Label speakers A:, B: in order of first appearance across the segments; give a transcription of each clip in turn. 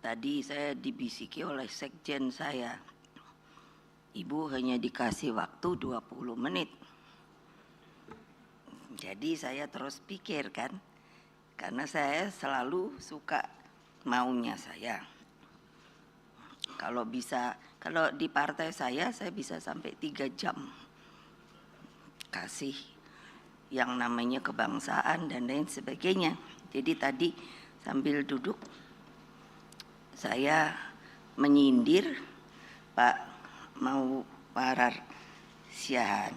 A: Tadi saya dibisiki oleh sekjen saya, Ibu hanya dikasih waktu 20 menit. Jadi saya terus pikir kan, karena saya selalu suka maunya saya. Kalau di partai saya bisa sampai 3 jam kasih yang namanya kebangsaan dan lain sebagainya. Jadi tadi sambil duduk saya menyindir Pak Mauwarar Siahaan,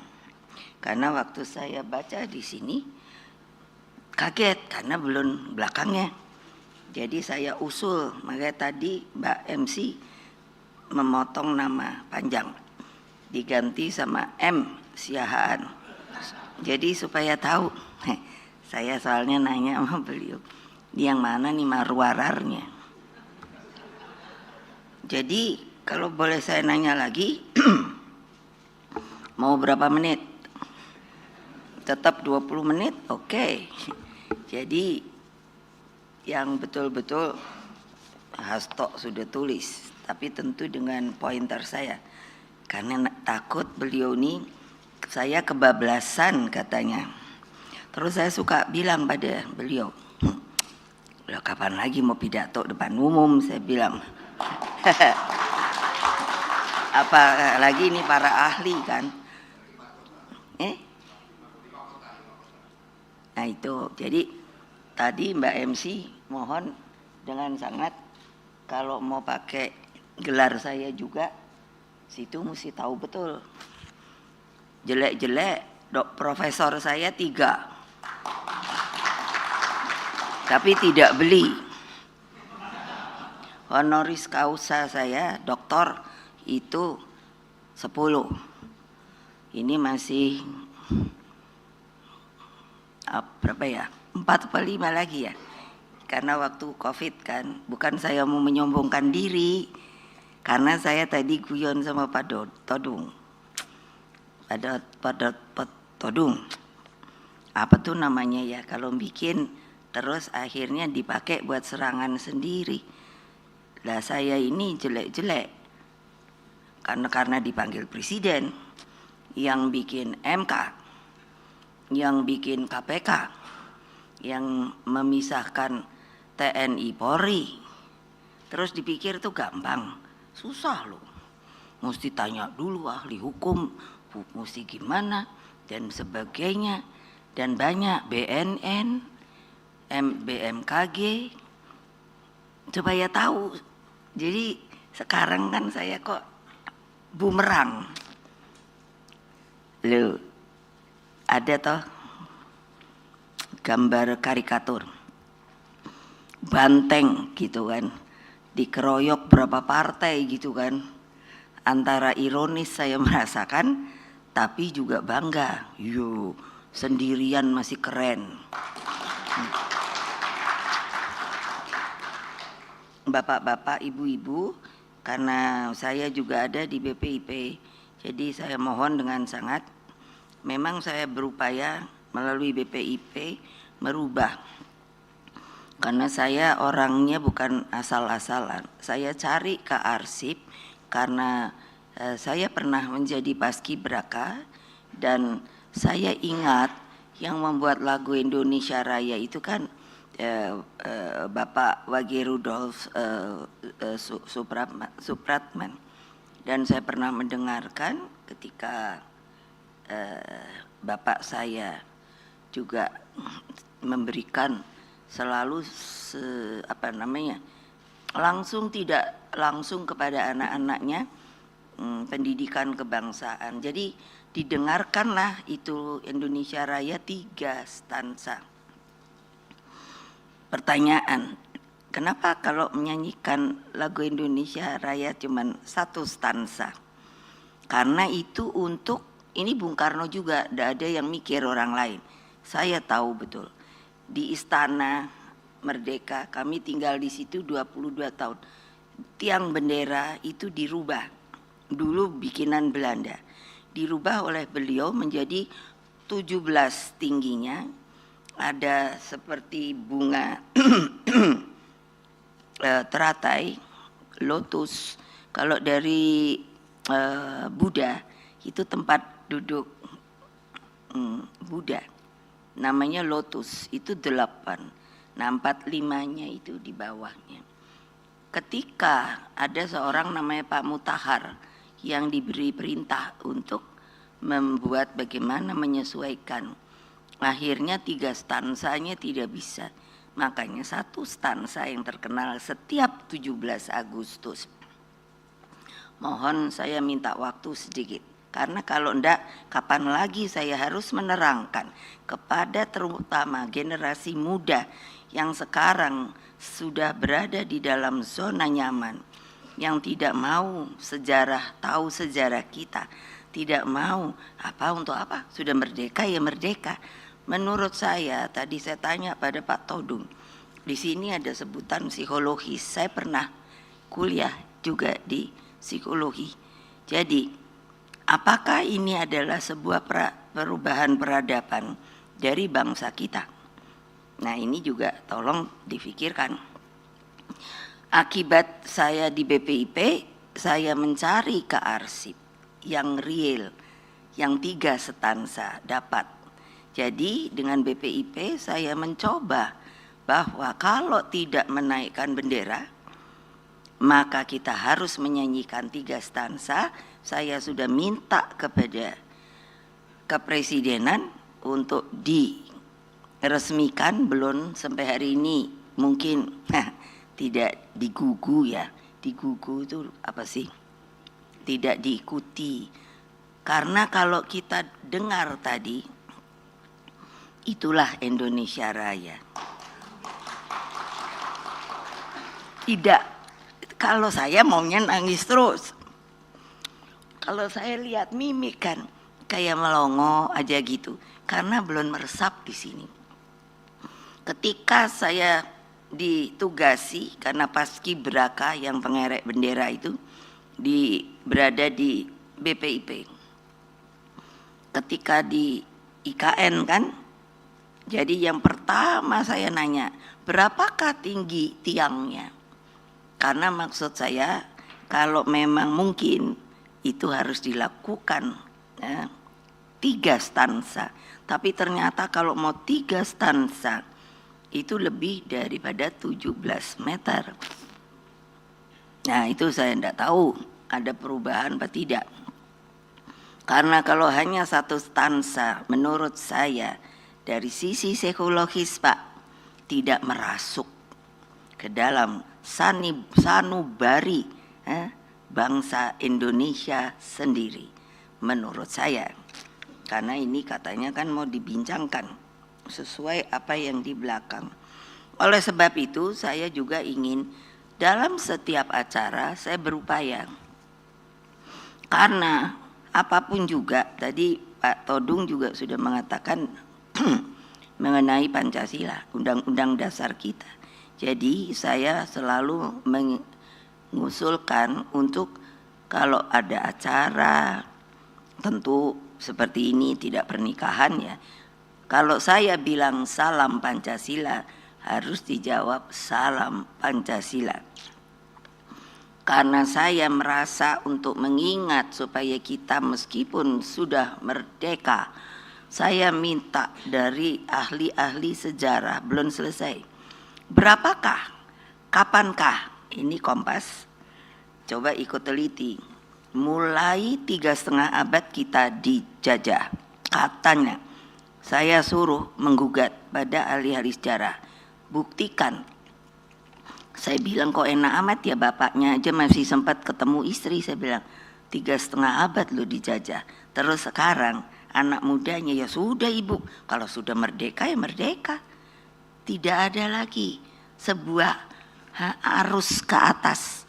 A: karena waktu saya baca di sini kaget karena belum belakangnya. Jadi saya usul, makanya tadi Mbak MC memotong nama panjang, diganti sama M Siahaan. Jadi supaya tahu, saya soalnya nanya sama beliau, yang mana nih marwararnya. Jadi kalau boleh saya nanya lagi, mau berapa menit? Tetap 20 menit? Oke. Jadi yang betul-betul Hasto sudah tulis, tapi tentu dengan pointer saya. Karena takut beliau ini, saya kebablasan katanya. Terus saya suka bilang pada beliau, "Loh, kapan lagi mau pidato depan umum?" saya bilang. Apalagi ini para ahli kan. Nah itu, jadi tadi Mbak MC mohon dengan sangat, kalau mau pakai gelar saya juga, situ mesti tahu betul. Jelek-jelek, profesor saya 3, tapi tidak beli. Honoris causa saya doktor itu 10. Ini masih berapa ya? 4 atau 5 lagi ya. Karena waktu Covid kan, bukan saya mau menyombongkan diri, karena saya tadi guyon sama Pak Todung. Pak Todung. Apa tuh namanya ya, kalau bikin terus akhirnya dipakai buat serangan sendiri. Lah saya ini jelek-jelek karena dipanggil presiden, yang bikin MK, yang bikin KPK, yang memisahkan TNI Polri. Terus dipikir tuh gampang, susah loh. Mesti tanya dulu ahli hukum, mesti gimana dan sebagainya, dan banyak BNN, BMKG, supaya tahu. Jadi sekarang kan saya kok bumerang. Loh, ada toh gambar karikatur banteng gitu kan, dikeroyok berapa partai gitu kan. Antara ironis saya merasakan, tapi juga bangga. Yo, sendirian masih keren. Bapak-bapak, ibu-ibu, karena saya juga ada di BPIP, jadi saya mohon dengan sangat, memang saya berupaya melalui BPIP merubah, karena saya orangnya bukan asal-asalan. Saya cari ke arsip karena saya pernah menjadi paskibraka, dan saya ingat yang membuat lagu Indonesia Raya itu kan Bapak Wage Rudolf Supratman, dan saya pernah mendengarkan ketika Bapak saya juga memberikan selalu tidak langsung kepada anak-anaknya pendidikan kebangsaan. Jadi didengarkanlah itu Indonesia Raya 3 stansa. Pertanyaan, kenapa kalau menyanyikan lagu Indonesia Raya cuma 1 stansa? Karena itu untuk, ini Bung Karno juga, tidak ada yang mikir orang lain. Saya tahu betul. Di Istana Merdeka, kami tinggal di situ 22 tahun. Tiang bendera itu dirubah. Dulu bikinan Belanda. Dirubah oleh beliau menjadi 17 tingginya. Ada seperti bunga teratai, lotus. Kalau dari Buddha itu tempat duduk Buddha, namanya lotus, itu 8. Nah 45-nya itu di bawahnya. Ketika ada seorang namanya Pak Mutahar yang diberi perintah untuk membuat bagaimana menyesuaikan, akhirnya 3 stansanya tidak bisa. Makanya 1 stansa yang terkenal setiap 17 Agustus. Mohon saya minta waktu sedikit, karena kalau enggak kapan lagi saya harus menerangkan kepada terutama generasi muda yang sekarang sudah berada di dalam zona nyaman, yang tidak mau tahu sejarah kita, tidak mau untuk apa, sudah merdeka ya merdeka. Menurut saya, tadi saya tanya pada Pak Todung, di sini ada sebutan psikologis, saya pernah kuliah juga di psikologi. Jadi apakah ini adalah sebuah perubahan peradaban dari bangsa kita? Nah ini juga tolong difikirkan. Akibat saya di BPIP, saya mencari kearsip yang real, yang 3 stansa dapat. Jadi dengan BPIP saya mencoba bahwa kalau tidak menaikkan bendera, maka kita harus menyanyikan 3 stansa. Saya sudah minta kepada kepresidenan untuk diresmikan, belum sampai hari ini mungkin tidak digugu ya. Digugu itu apa sih? Tidak diikuti. Karena kalau kita dengar tadi, itulah Indonesia Raya. Tidak, kalau saya maunya nangis terus. Kalau saya lihat mimik kan kayak melongo aja gitu, karena belum meresap di sini. Ketika saya ditugasi karena paskibraka yang pengerek bendera itu berada di BPIP. Ketika di IKN kan, jadi yang pertama saya nanya, berapakah tinggi tiangnya? Karena maksud saya kalau memang mungkin itu harus dilakukan 3 stansa. Tapi ternyata kalau mau 3 stansa itu lebih daripada 17 meter. Nah itu saya tidak tahu ada perubahan apa tidak. Karena kalau hanya 1 stansa menurut saya dari sisi psikologis Pak tidak merasuk ke dalam sanubari bangsa Indonesia sendiri menurut saya. Karena ini katanya kan mau dibincangkan sesuai apa yang di belakang. Oleh sebab itu saya juga ingin dalam setiap acara saya berupaya, karena apapun juga tadi Pak Todung juga sudah mengatakan mengenai Pancasila, Undang-Undang Dasar kita. Jadi saya selalu mengusulkan untuk kalau ada acara tentu seperti ini tidak pernikahan ya. Kalau saya bilang salam Pancasila harus dijawab salam Pancasila. Karena saya merasa untuk mengingat supaya kita meskipun sudah merdeka, saya minta dari ahli-ahli sejarah belum selesai. Berapakah? Kapankah? Ini Kompas. Coba ikut teliti. Mulai 3,5 abad kita dijajah. Katanya, saya suruh menggugat pada ahli-ahli sejarah. Buktikan. Saya bilang kok enak amat ya bapaknya aja masih sempat ketemu istri. Saya bilang 3,5 abad lo dijajah. Terus sekarang anak mudanya ya sudah ibu. Kalau sudah merdeka ya merdeka. Tidak ada lagi sebuah arus ke atas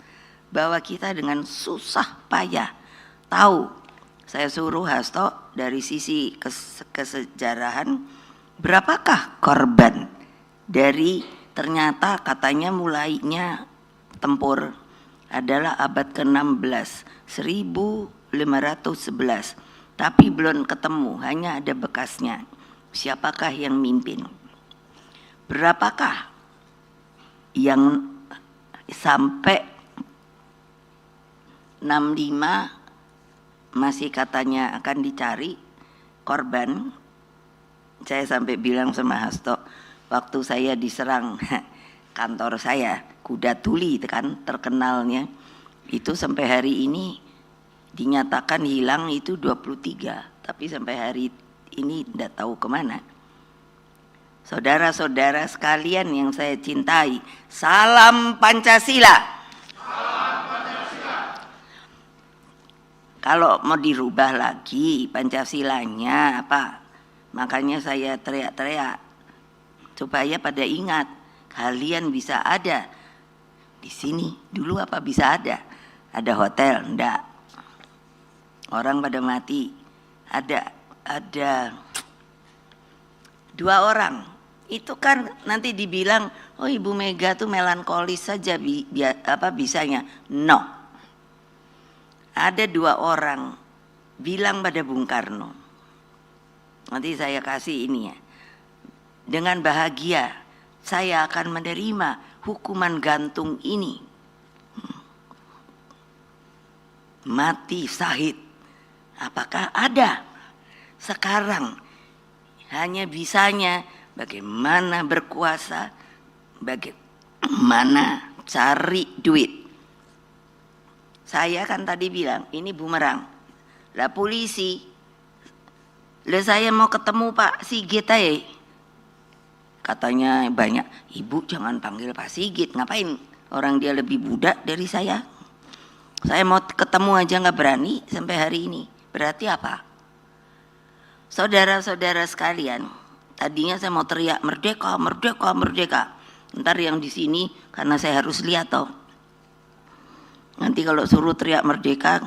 A: bahwa kita dengan susah payah tahu. Saya suruh Hasto dari sisi kesejarahan berapakah korban dari ternyata katanya mulainya tempur adalah abad ke-16 1511 tapi belum ketemu, hanya ada bekasnya. Siapakah yang mimpin? Berapakah yang sampai 65 masih katanya akan dicari korban. Saya sampai bilang sama Hasto, waktu saya diserang kantor saya, Kuda Tuli kan terkenalnya, itu sampai hari ini dinyatakan hilang itu 23, tapi sampai hari ini tidak tahu kemana. Saudara-saudara sekalian yang saya cintai, salam Pancasila. Kalau mau dirubah lagi Pancasilanya apa? Makanya saya teriak-teriak supaya pada ingat, kalian bisa ada di sini. Dulu apa bisa ada? Ada hotel, enggak. Orang pada mati. Ada 2 orang. Itu kan nanti dibilang, oh Ibu Mega tuh melankolis saja bisanya. No. Ada 2 orang bilang pada Bung Karno, nanti saya kasih ini ya, dengan bahagia saya akan menerima hukuman gantung ini. Mati syahid. Apakah ada? Sekarang hanya bisanya bagaimana berkuasa, bagaimana cari duit. Saya kan tadi bilang ini bumerang. Lah polisi, lah saya mau ketemu Pak Sigit aja. Katanya banyak, Ibu jangan panggil Pak Sigit, ngapain? Orang dia lebih muda dari saya. Saya mau ketemu aja nggak berani sampai hari ini. Berarti apa? Saudara-saudara sekalian, tadinya saya mau teriak merdeka, merdeka, merdeka. Ntar yang di sini karena saya harus lihat toh. Nanti kalau suruh teriak merdeka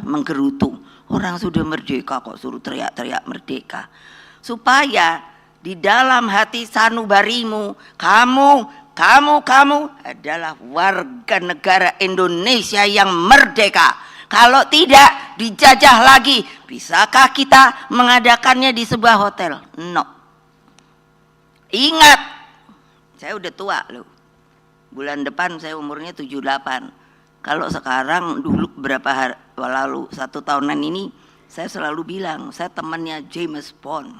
A: menggerutu. Orang sudah merdeka kok suruh teriak-teriak merdeka. Supaya di dalam hati sanubarimu, kamu adalah warga negara Indonesia yang merdeka. Kalau tidak dijajah lagi, bisakah kita mengadakannya di sebuah hotel? No. Ingat, saya udah tua loh. Bulan depan saya umurnya 78. Kalau sekarang dulu berapa hari lalu 1 tahunan ini saya selalu bilang saya temannya James Bond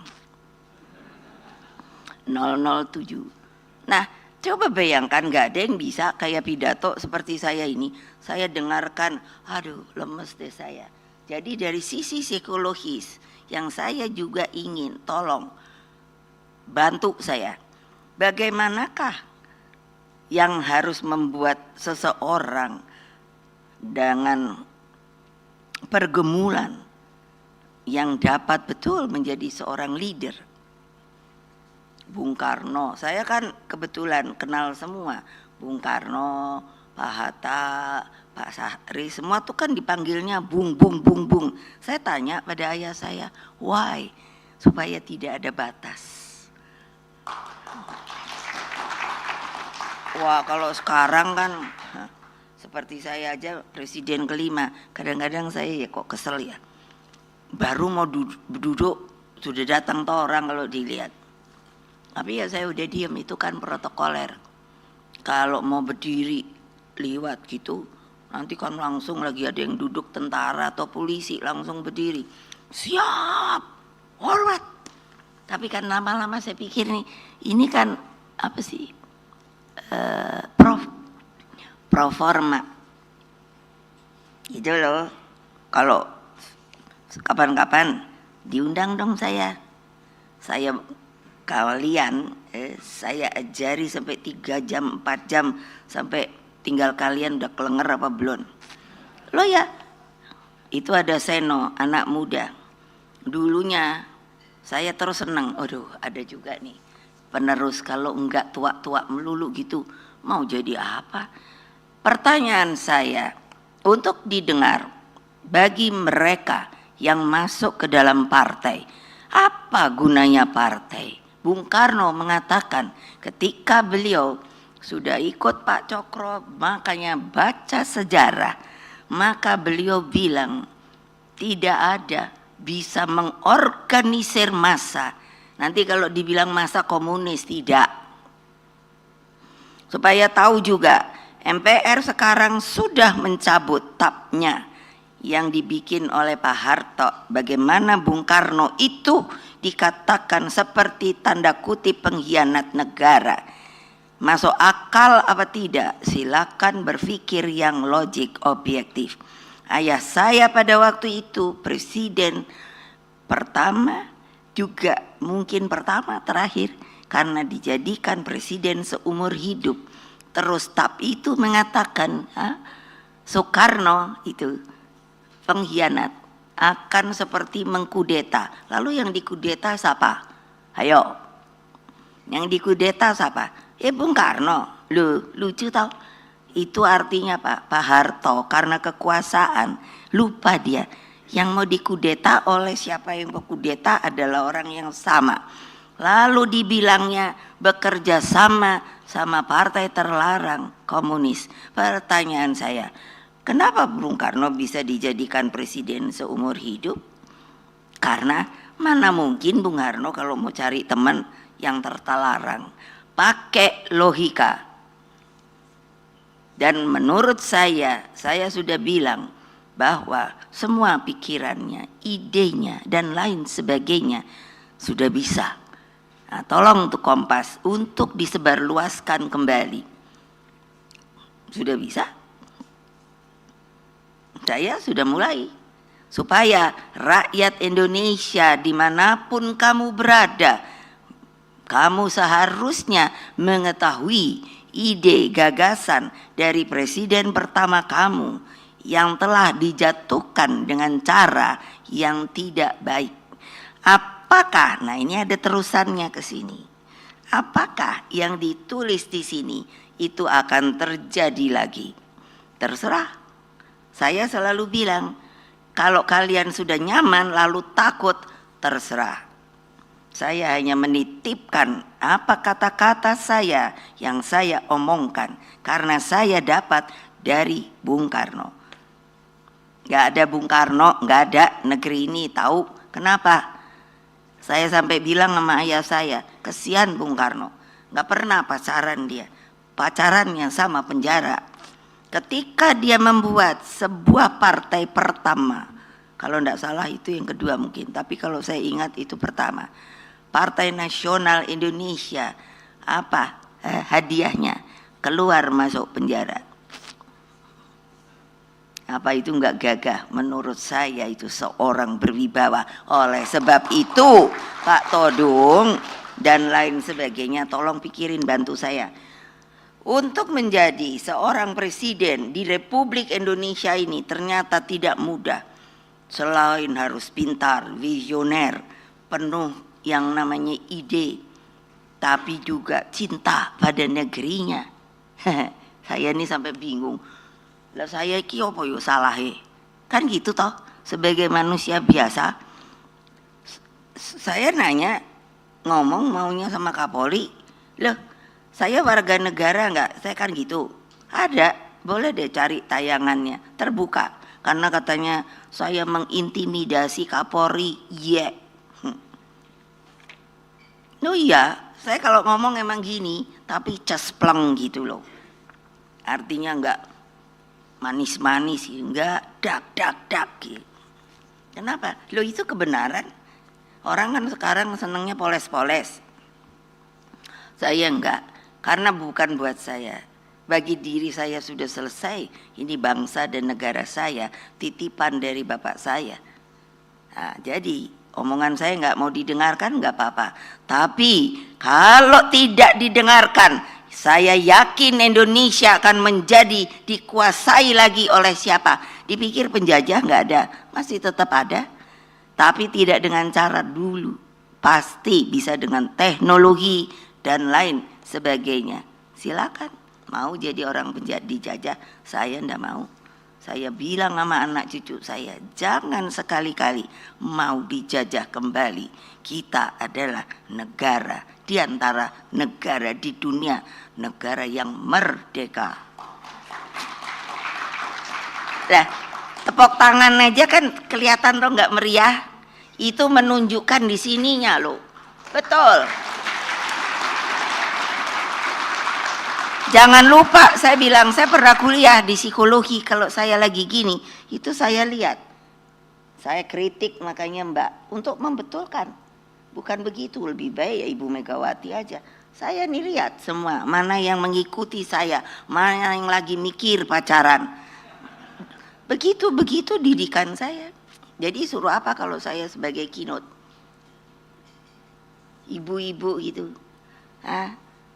A: 007. Nah coba bayangkan gak ada yang bisa kayak pidato seperti saya ini. Saya dengarkan, aduh lemes deh saya. Jadi dari sisi psikologis yang saya juga ingin tolong bantu saya. Bagaimanakah yang harus membuat seseorang dengan pergumulan yang dapat betul menjadi seorang leader. Bung Karno, saya kan kebetulan kenal semua. Bung Karno, Pak Hatta, Pak Sahri, semua tuh kan dipanggilnya Bung. Saya tanya pada ayah saya, why? Supaya tidak ada batas. Wah kalau sekarang kan seperti saya aja presiden kelima, kadang-kadang saya ya kok kesel ya. Baru mau duduk sudah datang tuh orang kalau dilihat. Tapi ya saya udah diam, itu kan protokoler. Kalau mau berdiri liwat gitu, nanti kan langsung lagi ada yang duduk tentara atau polisi langsung berdiri. Siap, hormat. Tapi kan lama-lama saya pikir nih, ini kan apa sih? Proforma gitu loh. Kalau kapan-kapan diundang dong saya kalian saya ajari sampai 3 jam 4 jam sampai tinggal kalian udah kelenger apa belum lo ya. Itu ada Seno anak muda dulunya saya terus senang, aduh ada juga nih penerus. Kalau enggak tua-tua melulu gitu mau jadi apa? Pertanyaan saya untuk didengar bagi mereka yang masuk ke dalam partai, apa gunanya partai? Bung Karno mengatakan ketika beliau sudah ikut Pak Cokro, makanya baca sejarah, maka beliau bilang tidak ada bisa mengorganisir massa. Nanti kalau dibilang massa komunis, tidak. Supaya tahu juga MPR sekarang sudah mencabut tabnya yang dibikin oleh Pak Harto. Bagaimana Bung Karno itu dikatakan seperti tanda kutip pengkhianat negara. Masuk akal apa tidak? Silakan berpikir yang logik objektif. Ayah saya pada waktu itu presiden pertama, juga mungkin pertama terakhir, karena dijadikan presiden seumur hidup. Terus tab itu mengatakan Soekarno itu pengkhianat, akan seperti mengkudeta. Lalu yang dikudeta siapa? Ayo, yang dikudeta siapa? Bung Karno. Lucu tau. Itu artinya Pak Harto karena kekuasaan lupa dia. Yang mau dikudeta oleh siapa yang berkudeta adalah orang yang sama. Lalu dibilangnya bekerja sama partai terlarang komunis. Pertanyaan saya, kenapa Bung Karno bisa dijadikan presiden seumur hidup? Karena mana mungkin Bung Karno kalau mau cari teman yang terlarang. Pakai logika. Dan menurut saya sudah bilang bahwa semua pikirannya, idenya, dan lain sebagainya sudah bisa. Nah, tolong untuk Kompas untuk disebarluaskan kembali. Sudah bisa? Saya sudah mulai. Supaya rakyat Indonesia dimanapun kamu berada, kamu seharusnya mengetahui ide gagasan dari presiden pertama kamu yang telah dijatuhkan dengan cara yang tidak baik. Apakah, nah ini ada terusannya ke sini. Apakah yang ditulis di sini itu akan terjadi lagi? Terserah. Saya selalu bilang, kalau kalian sudah nyaman lalu takut, terserah. Saya hanya menitipkan apa kata-kata saya yang saya omongkan karena saya dapat dari Bung Karno. Gak ada Bung Karno, gak ada negeri ini. Tahu kenapa? Saya sampai bilang sama ayah saya, kesian Bung Karno, gak pernah pacaran dia. Pacarannya sama penjara. Ketika dia membuat sebuah partai pertama, kalau tidak salah itu yang kedua mungkin, tapi kalau saya ingat itu pertama, Partai Nasional Indonesia, apa hadiahnya? Keluar masuk penjara. Apa itu enggak gagah? Menurut saya itu seorang berwibawa. Oleh sebab itu Pak Todung dan lain sebagainya, tolong pikirin, bantu saya. Untuk menjadi seorang presiden di Republik Indonesia ini ternyata tidak mudah. Selain harus pintar, visioner, penuh yang namanya ide, tapi juga cinta pada negerinya. Saya ini sampai bingung. Lah saya iki apa yo salahe? Kan gitu toh, sebagai manusia biasa. Saya nanya, ngomong maunya sama Kapolri. Loh, saya warga negara enggak? Saya kan gitu. Ada, boleh deh cari tayangannya, terbuka. Karena katanya saya mengintimidasi Kapolri. Yeah. Oh iya, saya kalau ngomong emang gini, tapi cespleng gitu loh. Artinya enggak manis-manis, enggak dak gitu. Kenapa? Loh itu kebenaran. Orang kan sekarang senangnya poles-poles. Saya enggak, karena bukan buat saya. Bagi diri saya sudah selesai. Ini bangsa dan negara saya, titipan dari bapak saya. Nah, jadi omongan saya enggak mau didengarkan enggak apa-apa. Tapi kalau tidak didengarkan, saya yakin Indonesia akan menjadi dikuasai lagi oleh siapa? Dipikir penjajah enggak ada, masih tetap ada. Tapi tidak dengan cara dulu. Pasti bisa dengan teknologi dan lain sebagainya. Silakan, mau jadi orang dijajah, saya enggak mau. Saya bilang sama anak cucu saya, jangan sekali-kali mau dijajah kembali. Kita adalah negara di antara negara di dunia, negara yang merdeka. Nah, tepuk tangan aja kan kelihatan tuh nggak meriah. Itu menunjukkan di sininya loh. Betul. Jangan lupa saya bilang, saya pernah kuliah di psikologi. Kalau saya lagi gini, itu saya lihat, saya kritik makanya Mbak untuk membetulkan. Bukan begitu, lebih baik ya Ibu Megawati aja. Saya nih lihat semua, mana yang mengikuti saya, mana yang lagi mikir pacaran. Begitu didikan saya. Jadi suruh apa kalau saya sebagai keynote? Ibu-ibu gitu.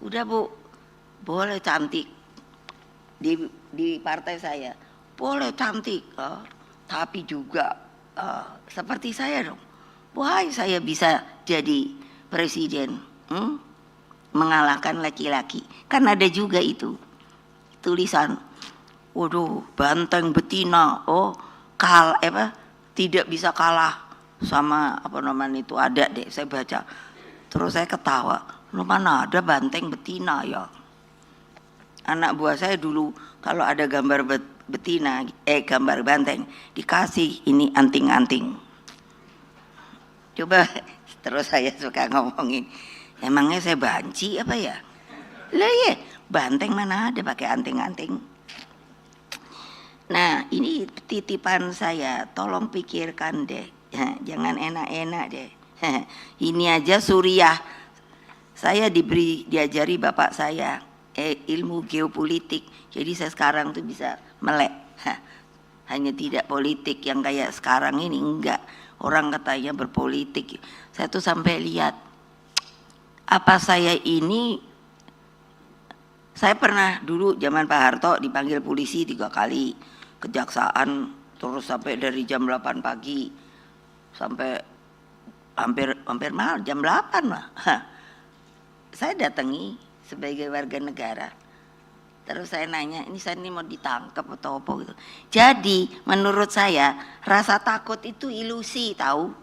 A: Udah Bu, boleh cantik. Di partai saya, boleh cantik. Tapi juga seperti saya dong. Wah, saya bisa jadi presiden. Mengalahkan laki-laki. Kan ada juga itu tulisan. Waduh, banteng betina. Tidak bisa kalah sama apa namanya itu, ada deh saya baca. Terus saya ketawa, lu mana ada banteng betina ya. Anak buah saya dulu kalau ada gambar betina, gambar banteng, dikasih ini anting-anting. Coba, terus saya suka ngomongin, emangnya saya banci apa ya? Lah ya, banteng mana ada pakai anting-anting. Nah, ini titipan saya, tolong pikirkan deh, jangan enak-enak deh. Ini aja Suriah, saya diajari bapak saya ilmu geopolitik, jadi saya sekarang tuh bisa melek. Hanya tidak politik yang kayak sekarang ini, enggak. Orang katanya berpolitik, saya tuh sampai lihat apa saya ini. Saya pernah dulu zaman Pak Harto dipanggil polisi 3 kali, kejaksaan, terus sampai dari jam 8 pagi sampai hampir malam jam 8 lah. Saya datangi sebagai warga negara. Terus saya nanya, ini saya ini mau ditangkap atau apa gitu. Jadi menurut saya rasa takut itu ilusi, tahu.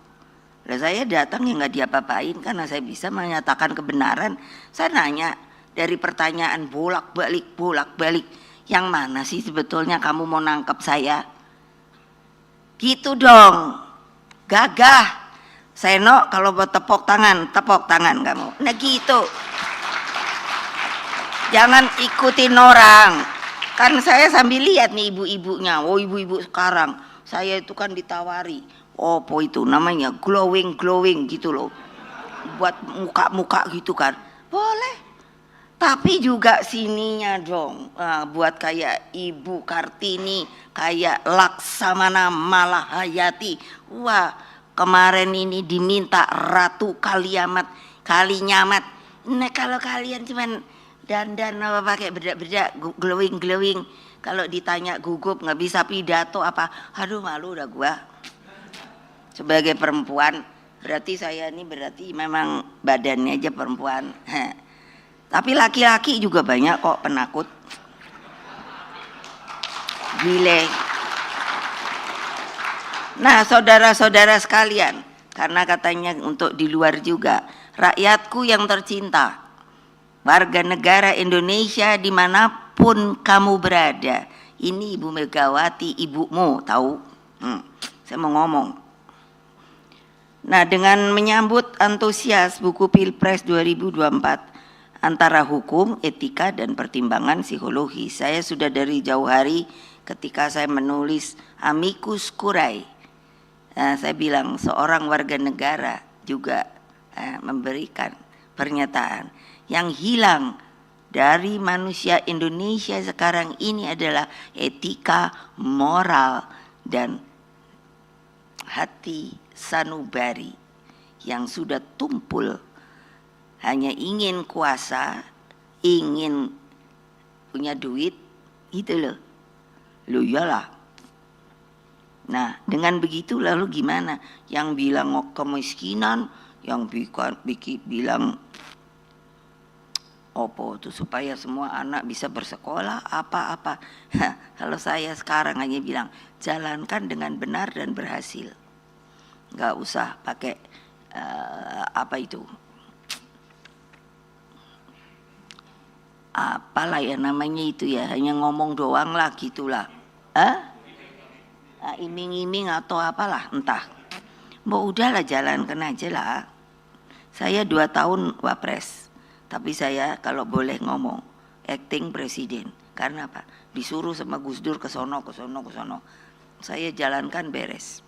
A: Lah saya datang ya nggak diapa-apain karena saya bisa menyatakan kebenaran. Saya nanya dari pertanyaan bolak-balik, yang mana sih sebetulnya kamu mau nangkep saya? Gitu dong, gagah. Seno kalau buat tepok tangan kamu. Nah gitu. Jangan ikutin orang. Kan saya sambil lihat nih ibu-ibunya. Oh ibu-ibu sekarang, saya itu kan ditawari. Oh po itu namanya glowing gitu loh. Buat muka-muka gitu kan. Boleh. Tapi juga sininya dong, buat kayak Ibu Kartini, kayak Laksamana Malahayati. Wah, kemarin ini diminta Ratu Kalinyamat. Nah kalau kalian cuman dandan apa pakai bedak-bedak glowing, kalau ditanya gugup nggak bisa pidato apa, aduh malu udah gua. Sebagai perempuan, berarti saya ini berarti memang badannya aja perempuan. Tapi laki-laki juga banyak kok penakut. Gile. Nah saudara-saudara sekalian, karena katanya untuk di luar juga, rakyatku yang tercinta, warga negara Indonesia dimanapun kamu berada, ini Ibu Megawati ibumu, tahu? Saya mau ngomong. Nah dengan menyambut antusias buku Pilpres 2024, antara hukum, etika, dan pertimbangan psikologi. Saya sudah dari jauh hari ketika saya menulis Amicus Curiae, saya bilang seorang warga negara juga memberikan pernyataan yang hilang dari manusia Indonesia sekarang ini adalah etika, moral, dan hati sanubari yang sudah tumpul. Hanya ingin kuasa, ingin punya duit, gitu loh. Loh iyalah. Nah dengan begitu lalu gimana? Yang bilang kemiskinan, yang bilang opo tuh supaya semua anak bisa bersekolah apa-apa. Kalau saya sekarang hanya bilang jalankan dengan benar dan berhasil. Nggak usah pakai apa itu. Apalah ya namanya itu ya, hanya ngomong doang lah gitulah. Iming-iming atau apalah entah. Mau udahlah jalankan aja lah. Saya 2 tahun wapres, tapi saya kalau boleh ngomong acting presiden, Karena apa? Disuruh sama Gus Dur ke sono. Saya jalankan beres.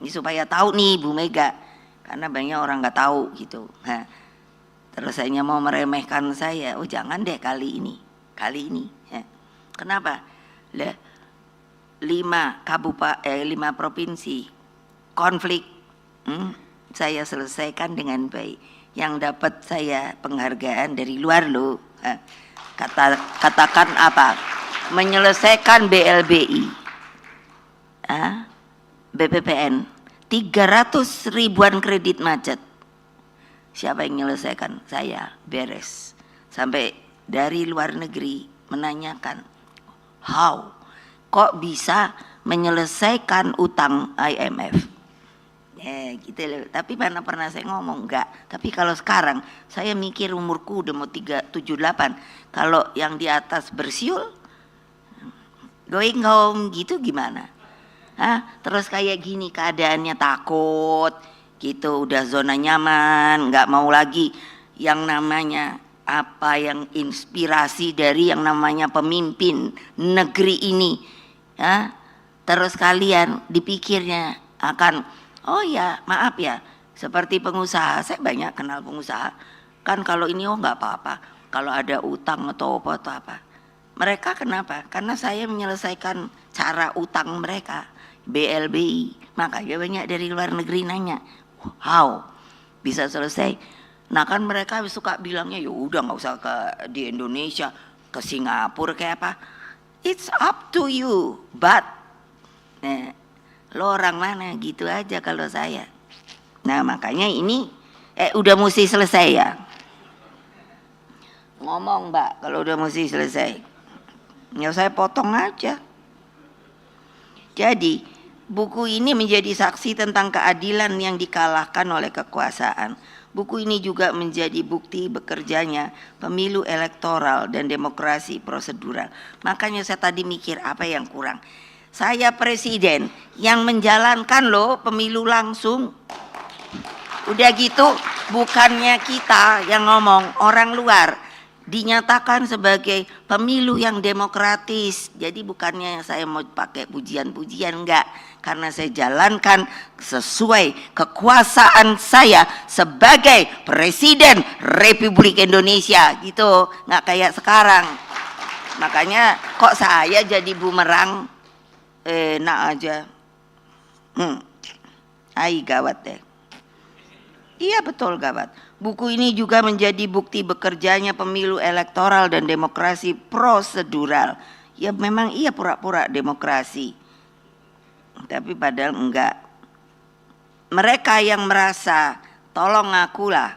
A: Ini supaya tahu nih Bu Mega, karena banyak orang nggak tahu gitu. Nah, terus saya mau meremehkan saya, oh jangan deh kali ini. Ya. Kenapa? 5 provinsi konflik, saya selesaikan dengan baik. Yang dapat saya penghargaan dari luar loh. Katakan apa? Menyelesaikan BLBI, BPPN, 300 ribuan kredit macet. Siapa yang menyelesaikan? Saya, beres. Sampai dari luar negeri menanyakan, how? Kok bisa menyelesaikan utang IMF? Gitu loh. Tapi mana pernah saya ngomong? Enggak. Tapi kalau sekarang saya mikir umurku udah mau 378. Kalau yang di atas bersiul, going home gitu gimana? Terus kayak gini keadaannya, takut gitu, udah zona nyaman, nggak mau lagi yang namanya apa, yang inspirasi dari yang namanya pemimpin negeri ini. Terus kalian dipikirnya akan, oh ya maaf ya, seperti pengusaha, saya banyak kenal pengusaha kan, kalau ini nggak apa-apa kalau ada utang atau apa. Mereka kenapa? Karena saya menyelesaikan cara utang mereka, BLBI. Makanya banyak dari luar negeri nanya, how bisa selesai? Nah kan mereka suka bilangnya, ya udah nggak usah di Indonesia, ke Singapura kayak apa. It's up to you, but lo orang mana gitu aja kalau saya. Nah makanya ini udah mesti selesai ya. Ngomong Mbak, kalau udah mesti selesai, ya saya potong aja. Jadi buku ini menjadi saksi tentang keadilan yang dikalahkan oleh kekuasaan. Buku ini juga menjadi bukti bekerjanya pemilu elektoral dan demokrasi prosedural. Makanya saya tadi mikir apa yang kurang. Saya presiden yang menjalankan loh pemilu langsung. Udah gitu bukannya kita yang ngomong, orang luar. Dinyatakan sebagai pemilu yang demokratis. Jadi bukannya saya mau pakai pujian-pujian, enggak. Karena saya jalankan sesuai kekuasaan saya sebagai Presiden Republik Indonesia gitu. Enggak kayak sekarang. Makanya kok saya jadi bumerang, enak aja. Gawat deh. Iya betul gawat. Buku ini juga menjadi bukti bekerjanya pemilu elektoral dan demokrasi prosedural. Ya memang iya pura-pura demokrasi, tapi padahal enggak. Mereka yang merasa tolong akulah,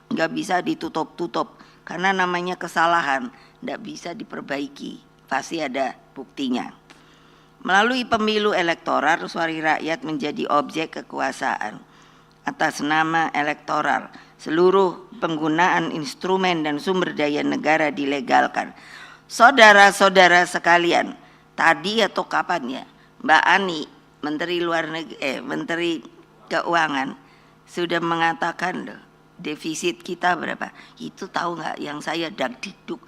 A: enggak bisa ditutup-tutup, karena namanya kesalahan enggak bisa diperbaiki, pasti ada buktinya. Melalui pemilu elektoral, suara rakyat menjadi objek kekuasaan. Atas nama elektoral, seluruh penggunaan instrumen dan sumber daya negara dilegalkan. Saudara-saudara sekalian, tadi atau kapan ya, Mbak Ani, Menteri Luar Negeri, Menteri Keuangan sudah mengatakan loh, defisit kita berapa? Itu tahu nggak? Yang saya dakdikduk,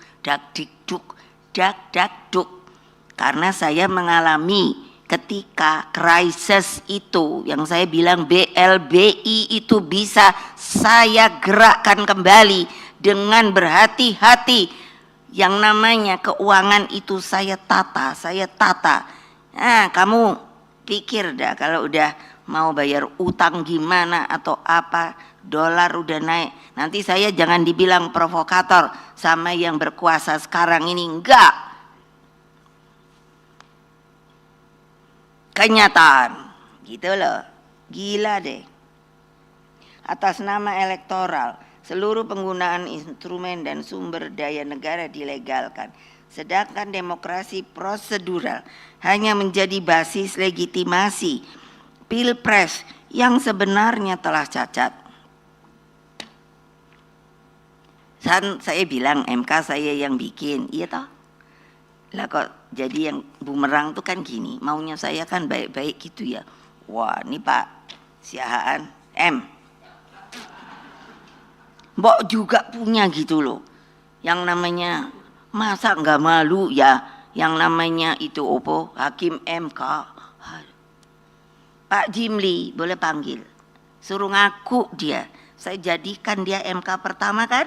A: karena saya mengalami ketika krisis itu, yang saya bilang BLBI itu bisa saya gerakkan kembali dengan berhati-hati. Yang namanya keuangan itu saya tata. Nah, kamu pikir dah kalau udah mau bayar utang gimana atau apa, dolar udah naik. Nanti saya jangan dibilang provokator sama yang berkuasa sekarang ini, enggak. Kenyataan gitu loh, gila deh. Atas nama elektoral, seluruh penggunaan instrumen dan sumber daya negara dilegalkan, sedangkan demokrasi prosedural hanya menjadi basis legitimasi pilpres yang sebenarnya telah cacat. Saya bilang MK saya yang bikin, iya toh? Lah kok jadi yang bumerang tuh kan gini, maunya saya kan baik-baik gitu ya. Wah ini Pak Siahaan Mbok juga punya gitu loh, yang namanya Masa nggak malu ya yang namanya itu opo Hakim MK. Pak Jimli boleh panggil. Suruh ngaku dia. Saya jadikan dia MK pertama kan.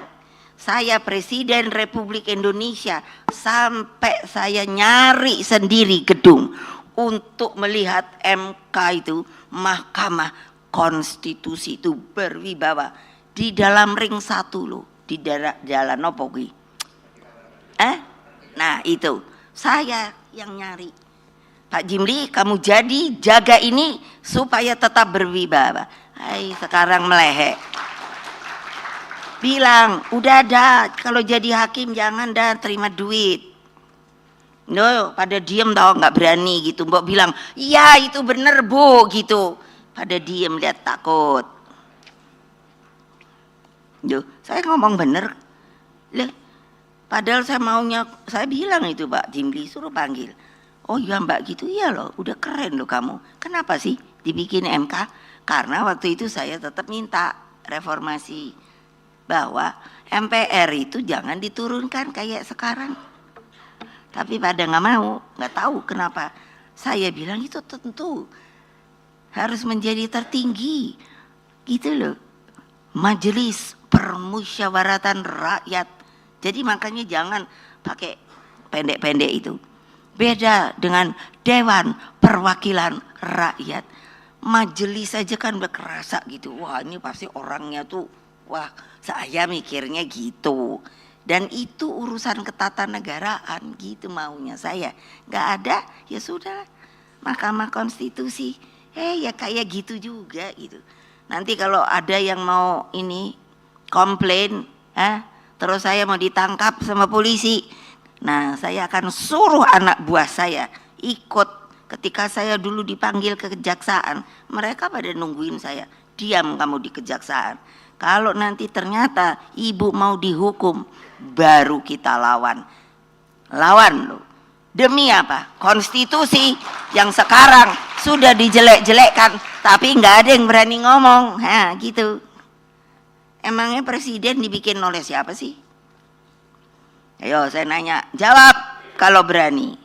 A: Saya Presiden Republik Indonesia. Sampai saya nyari sendiri gedung untuk melihat MK itu, Mahkamah Konstitusi itu berwibawa di dalam ring 1 loh, di jalan apa kuwi? Nah itu saya yang nyari. Pak Jimli, kamu jadi jaga ini supaya tetap berwibawa. Hai, sekarang melehek. Bilang, udah dah, kalau jadi hakim jangan dah terima duit. No, pada diem tau, nggak berani gitu. Mbok bilang, iya itu bener bu gitu. Pada diem, lihat takut. Duh, saya ngomong bener. Loh, padahal saya bilang itu Pak Jimli suruh panggil. Oh iya mbak gitu, iya loh, udah keren loh kamu. Kenapa sih dibikin MK? Karena waktu itu saya tetap minta reformasi. Bahwa MPR itu jangan diturunkan kayak sekarang. Tapi pada nggak mau, nggak tahu kenapa. Saya bilang itu tentu harus menjadi tertinggi. Gitu loh. Majelis Permusyawaratan Rakyat. Jadi makanya jangan pakai pendek-pendek itu. Beda dengan Dewan Perwakilan Rakyat. Majelis aja kan udah kerasa gitu. Wah ini pasti orangnya tuh, wah saya mikirnya gitu. Dan itu urusan ketatanegaraan gitu maunya saya. Gak ada ya sudah. Mahkamah Konstitusi ya kayak gitu juga gitu. Nanti kalau ada yang mau ini komplain, terus saya mau ditangkap sama polisi, nah saya akan suruh anak buah saya ikut. Ketika saya dulu dipanggil ke kejaksaan, mereka pada nungguin saya, diam kamu di kejaksaan. Kalau nanti ternyata ibu mau dihukum, baru kita lawan loh. Demi apa? Konstitusi yang sekarang sudah dijelek-jelekkan, tapi nggak ada yang berani ngomong. Gitu. Emangnya presiden dibikin oleh siapa sih? Ayo saya nanya, jawab kalau berani.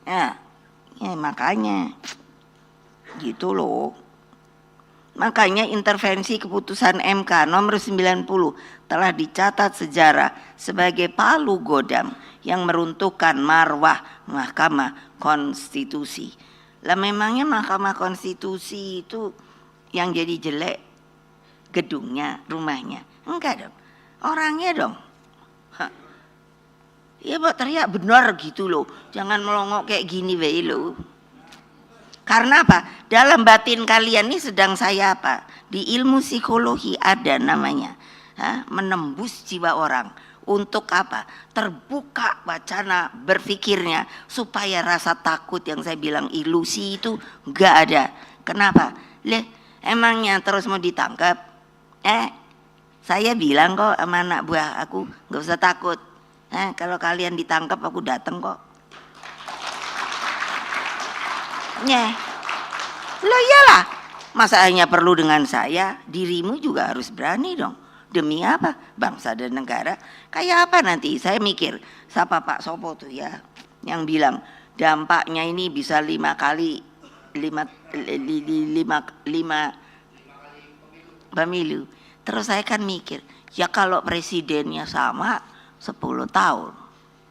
A: Ya makanya gitu loh. Makanya intervensi keputusan MK nomor 90 telah dicatat sejarah sebagai palu godam yang meruntuhkan marwah Mahkamah Konstitusi. Lah memangnya Mahkamah Konstitusi itu yang jadi jelek gedungnya, rumahnya? Enggak dong, orangnya dong. Ya Pak teriak benar gitu loh, jangan melongok kayak gini wae loh. Karena apa? Dalam batin kalian ini sedang saya apa? Di ilmu psikologi ada namanya menembus jiwa orang. Untuk apa? Terbuka wacana berpikirnya supaya rasa takut yang saya bilang ilusi itu enggak ada. Kenapa? Emangnya terus mau ditangkap? Saya bilang kok sama anak buah aku enggak usah takut. Kalau kalian ditangkap aku datang kok. Loh iyalah, masa hanya perlu dengan saya, dirimu juga harus berani dong. Demi apa? Bangsa dan negara. Kayak apa nanti? Saya mikir, siapa Pak Sopo tuh ya, yang bilang dampaknya ini bisa 5 kali pemilu. Terus saya kan mikir, ya kalau presidennya sama 10 tahun,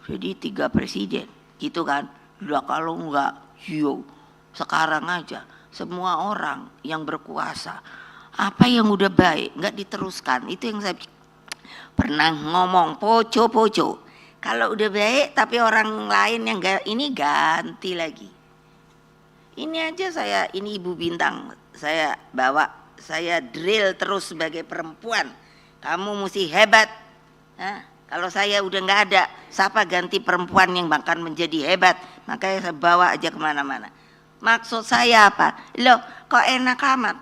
A: jadi 3 presiden, gitu kan? Udah kalau enggak, sekarang aja semua orang yang berkuasa, apa yang udah baik nggak diteruskan. Itu yang saya pernah ngomong, poco. Kalau udah baik tapi orang lain yang ini ganti lagi. Ini aja ini Ibu Bintang, saya bawa, saya drill terus sebagai perempuan. Kamu mesti hebat. Kalau saya udah nggak ada, siapa ganti perempuan yang bahkan menjadi hebat? Makanya saya bawa aja kemana-mana. Maksud saya apa? Loh kok enak amat?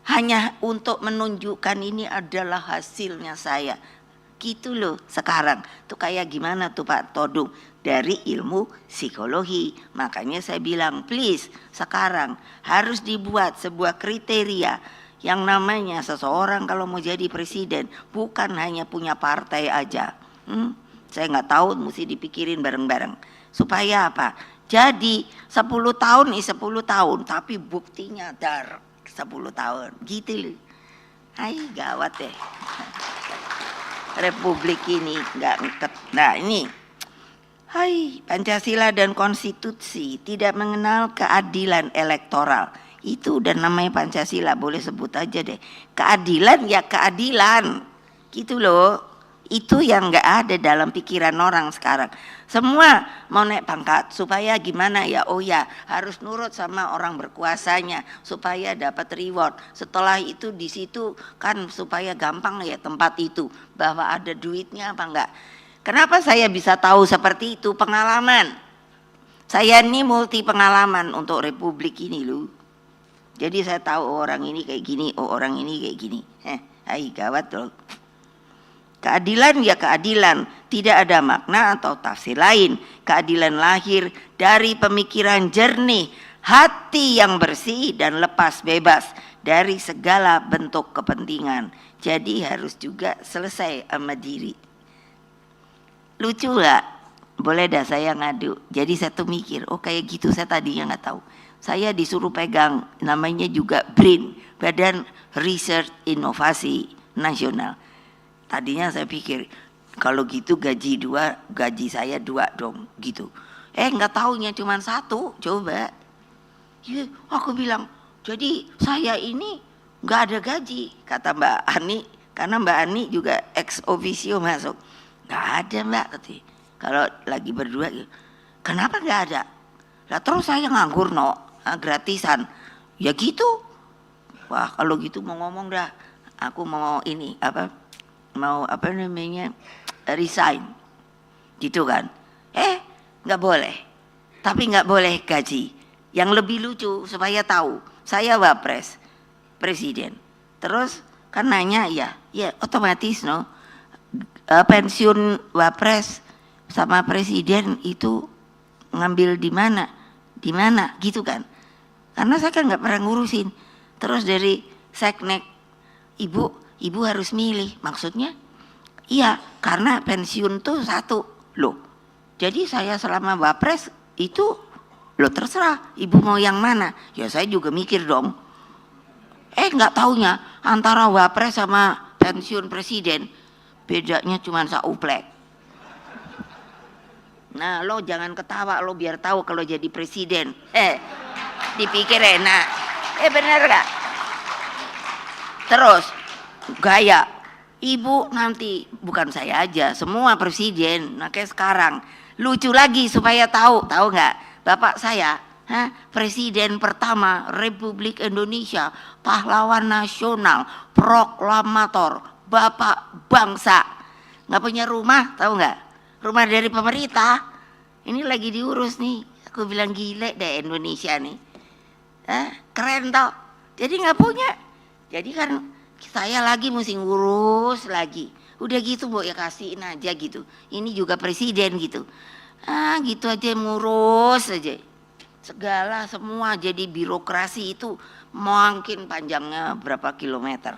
A: Hanya untuk menunjukkan ini adalah hasilnya saya. Gitu loh sekarang. Tuh kayak gimana tuh Pak Todung? Dari ilmu psikologi. Makanya saya bilang please sekarang harus dibuat sebuah kriteria yang namanya seseorang kalau mau jadi presiden bukan hanya punya partai aja. Saya nggak tahu, mesti dipikirin bareng-bareng. Supaya apa? Jadi 10 tahun 10 tahun, tapi buktinya 10 tahun. Gitu loh. Hai, gawat deh. Republik ini nggak ngeket. Nah ini, hai, Pancasila dan konstitusi tidak mengenal keadilan elektoral. Itu udah namanya Pancasila, boleh sebut aja deh. Keadilan ya keadilan, gitu loh. Itu yang nggak ada dalam pikiran orang sekarang. Semua mau naik pangkat supaya gimana ya? Oh ya, harus nurut sama orang berkuasanya supaya dapat reward. Setelah itu di situ kan supaya gampang ya tempat itu, bahwa ada duitnya apa enggak. Kenapa saya bisa tahu seperti itu? Pengalaman. Saya ini multi pengalaman untuk republik ini loh. Jadi saya tahu orang ini kayak gini, oh orang ini kayak gini. Hai, gawat loh. Keadilan ya keadilan, tidak ada makna atau tafsir lain. Keadilan lahir dari pemikiran jernih, hati yang bersih dan lepas bebas dari segala bentuk kepentingan. Jadi harus juga selesai sama diri. Lucu gak? Boleh dah saya ngadu. Jadi saya tuh mikir, oh kayak gitu, saya tadinya nggak tahu. Saya disuruh pegang, namanya juga BRIN, Badan Riset Inovasi Nasional. Tadinya saya pikir kalau gitu gaji saya 2 dong gitu. Nggak taunya cuma 1, coba. Ya, aku bilang, jadi saya ini nggak ada gaji, kata Mbak Ani, karena Mbak Ani juga ex officio masuk. Nggak ada Mbak, katanya. Kalau lagi berdua, kenapa nggak ada? Lah terus saya nganggur gratisan. Ya gitu. Wah kalau gitu mau ngomong dah, aku mau ini resign gitu kan. Nggak boleh, tapi nggak boleh gaji. Yang lebih lucu supaya tahu, saya wapres presiden, terus kan nanya ya otomatis pensiun wapres sama presiden itu ngambil di mana gitu kan, karena saya kan nggak pernah ngurusin. Terus dari seknek, ibu harus milih, maksudnya iya karena pensiun tuh 1 loh, jadi saya selama wapres itu lo terserah ibu mau yang mana. Ya saya juga mikir dong, nggak taunya antara wapres sama pensiun presiden bedanya cuma sauplek. Nah lo jangan ketawa, lo biar tahu kalau jadi presiden dipikir enak, bener gak? Terus gaya ibu nanti, bukan saya aja, semua presiden. Nah kayak sekarang lucu lagi supaya tahu nggak, bapak saya presiden pertama Republik Indonesia, pahlawan nasional, proklamator, bapak bangsa, nggak punya rumah, tahu nggak? Rumah dari pemerintah, ini lagi diurus nih. Aku bilang gile deh Indonesia nih, keren tau. Jadi nggak punya, jadi kan saya lagi mesti ngurus lagi. Udah gitu Bu ya kasihin aja gitu. Ini juga presiden gitu. Gitu aja ngurus aja. Segala semua jadi birokrasi itu mungkin panjangnya berapa kilometer.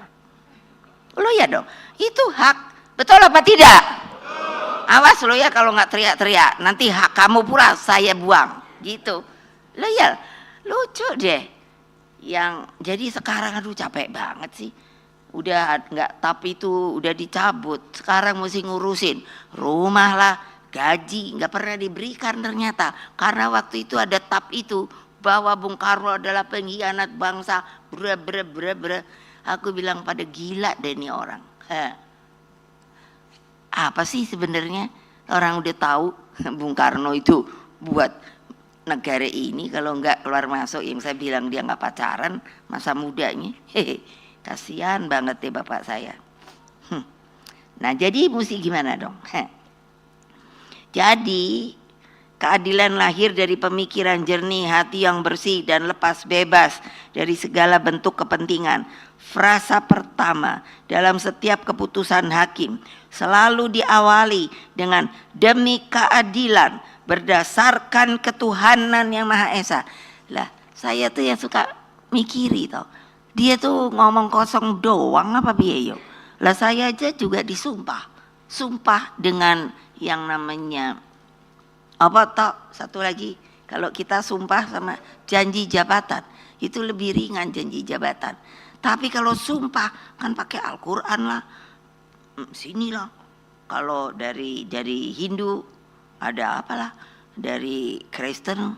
A: Lo ya dong, itu hak. Betul apa tidak? Awas lo ya kalau nggak teriak-teriak, nanti hak kamu pula saya buang gitu. Lo ya lucu deh. Yang jadi sekarang aduh capek banget sih. Udah nggak, tapi itu udah dicabut, sekarang mesti ngurusin rumah lah, gaji nggak pernah diberikan ternyata, karena waktu itu ada tap itu bahwa Bung Karno adalah pengkhianat bangsa, bre. Aku bilang pada gila deh nih orang. Apa sih sebenarnya orang udah tahu Bung Karno itu buat negara ini, kalau nggak keluar masuk, yang saya bilang dia nggak pacaran masa mudanya. Kasihan banget ya bapak saya. Nah jadi mesti gimana dong? Jadi keadilan lahir dari pemikiran jernih, hati yang bersih dan lepas bebas dari segala bentuk kepentingan. Frasa pertama dalam setiap keputusan hakim selalu diawali dengan demi keadilan berdasarkan ketuhanan yang Maha Esa. Lah saya tuh yang suka mikiri tau, dia tuh ngomong kosong doang apa biaya. Lah saya aja juga disumpah, sumpah dengan yang namanya apa toh, satu lagi, kalau kita sumpah sama janji jabatan itu lebih ringan janji jabatan. Tapi kalau sumpah kan pakai Al-Quran lah, sinilah. Kalau dari Hindu ada apalah, dari Kristen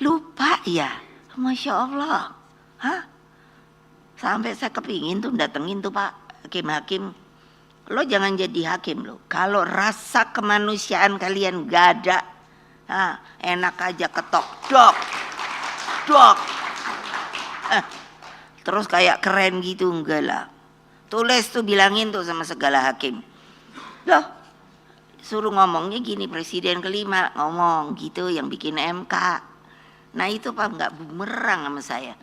A: lupa ya, Masya Allah. Hah? Sampai saya kepingin tuh datengin tuh Pak hakim-hakim. Lo jangan jadi hakim lo kalau rasa kemanusiaan kalian gak ada. Enak aja ketok dok dok, terus kayak keren gitu, enggak lah. Tulis tuh, bilangin tuh sama segala hakim, loh suruh ngomongnya gini, presiden kelima ngomong gitu yang bikin MK. Nah itu Pak nggak bumerang sama saya.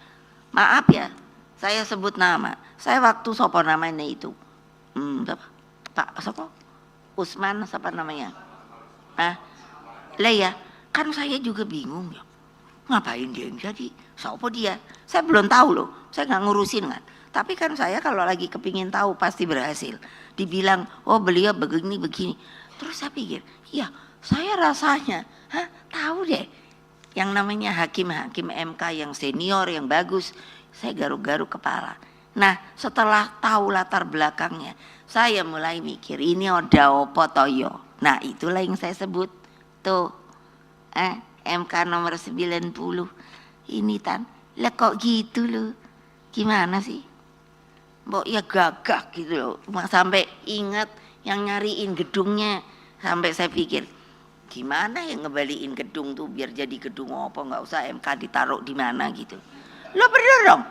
A: Maaf ya, saya sebut nama. Saya waktu sopo namanya itu, Pak sopo Usman siapa namanya? Lah ya, kan saya juga bingung ya. Ngapain dia yang jadi? Sopo dia? Saya belum tahu loh. Saya nggak ngurusin kan. Tapi kan saya kalau lagi kepingin tahu pasti berhasil. Dibilang, oh beliau begini. Terus saya pikir, ya saya rasanya, tahu deh. Yang namanya hakim-hakim MK yang senior, yang bagus. Saya garuk-garuk kepala. Nah setelah tahu latar belakangnya, saya mulai mikir ini ada opo toyo. Nah itulah yang saya sebut tuh MK nomor 90 ini Tan. Lah kok gitu loh, gimana sih mbok ya gagah gitu loh. Sampai ingat yang nyariin gedungnya, sampai saya pikir gimana yang ngebaliin gedung tuh biar jadi gedung apa, nggak usah MK ditaruh di mana gitu. Lo bener dong,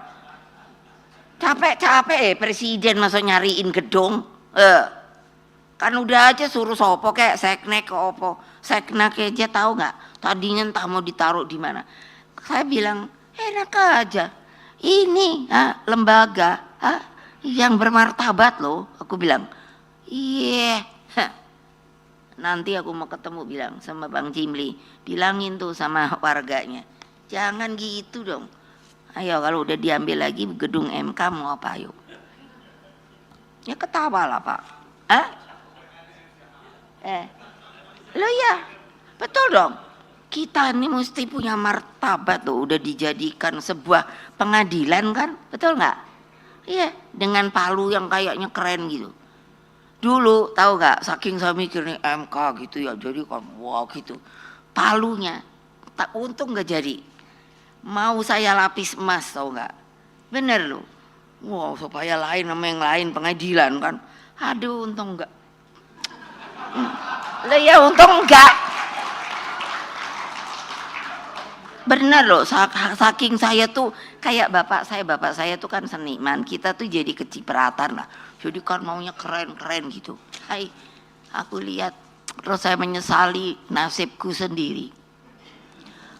A: capek presiden masuk nyariin gedung. Kan udah aja suruh sopo kayak seknek ke opo, seknek aja tahu nggak tadinya entah mau ditaruh di mana. Saya bilang enak aja, ini lembaga yang bermartabat loh. Aku bilang iya. Nanti aku mau ketemu bilang sama Bang Jimli, bilangin tuh sama warganya jangan gitu dong. Ayo kalau udah diambil lagi gedung MK mau apa ayo? Ya ketawa lah Pak. Lo ya betul dong. Kita ini mesti punya martabat tuh, udah dijadikan sebuah pengadilan kan, betul nggak? Iya, dengan palu yang kayaknya keren gitu. Dulu tahu nggak, saking saya mikir nih MK gitu ya, jadi kan wah gitu. Palunya tak untung nggak jadi. Mau saya lapis emas tahu nggak? Bener loh. Wow, supaya lain sama yang lain pengadilan kan. Aduh, untung enggak. Lah ya untung enggak. Bener loh, saking saya tuh kayak bapak saya tuh kan seniman, kita tuh jadi kecipratan lah. Jadi kan maunya keren-keren gitu. Hai, aku lihat terus saya menyesali nasibku sendiri.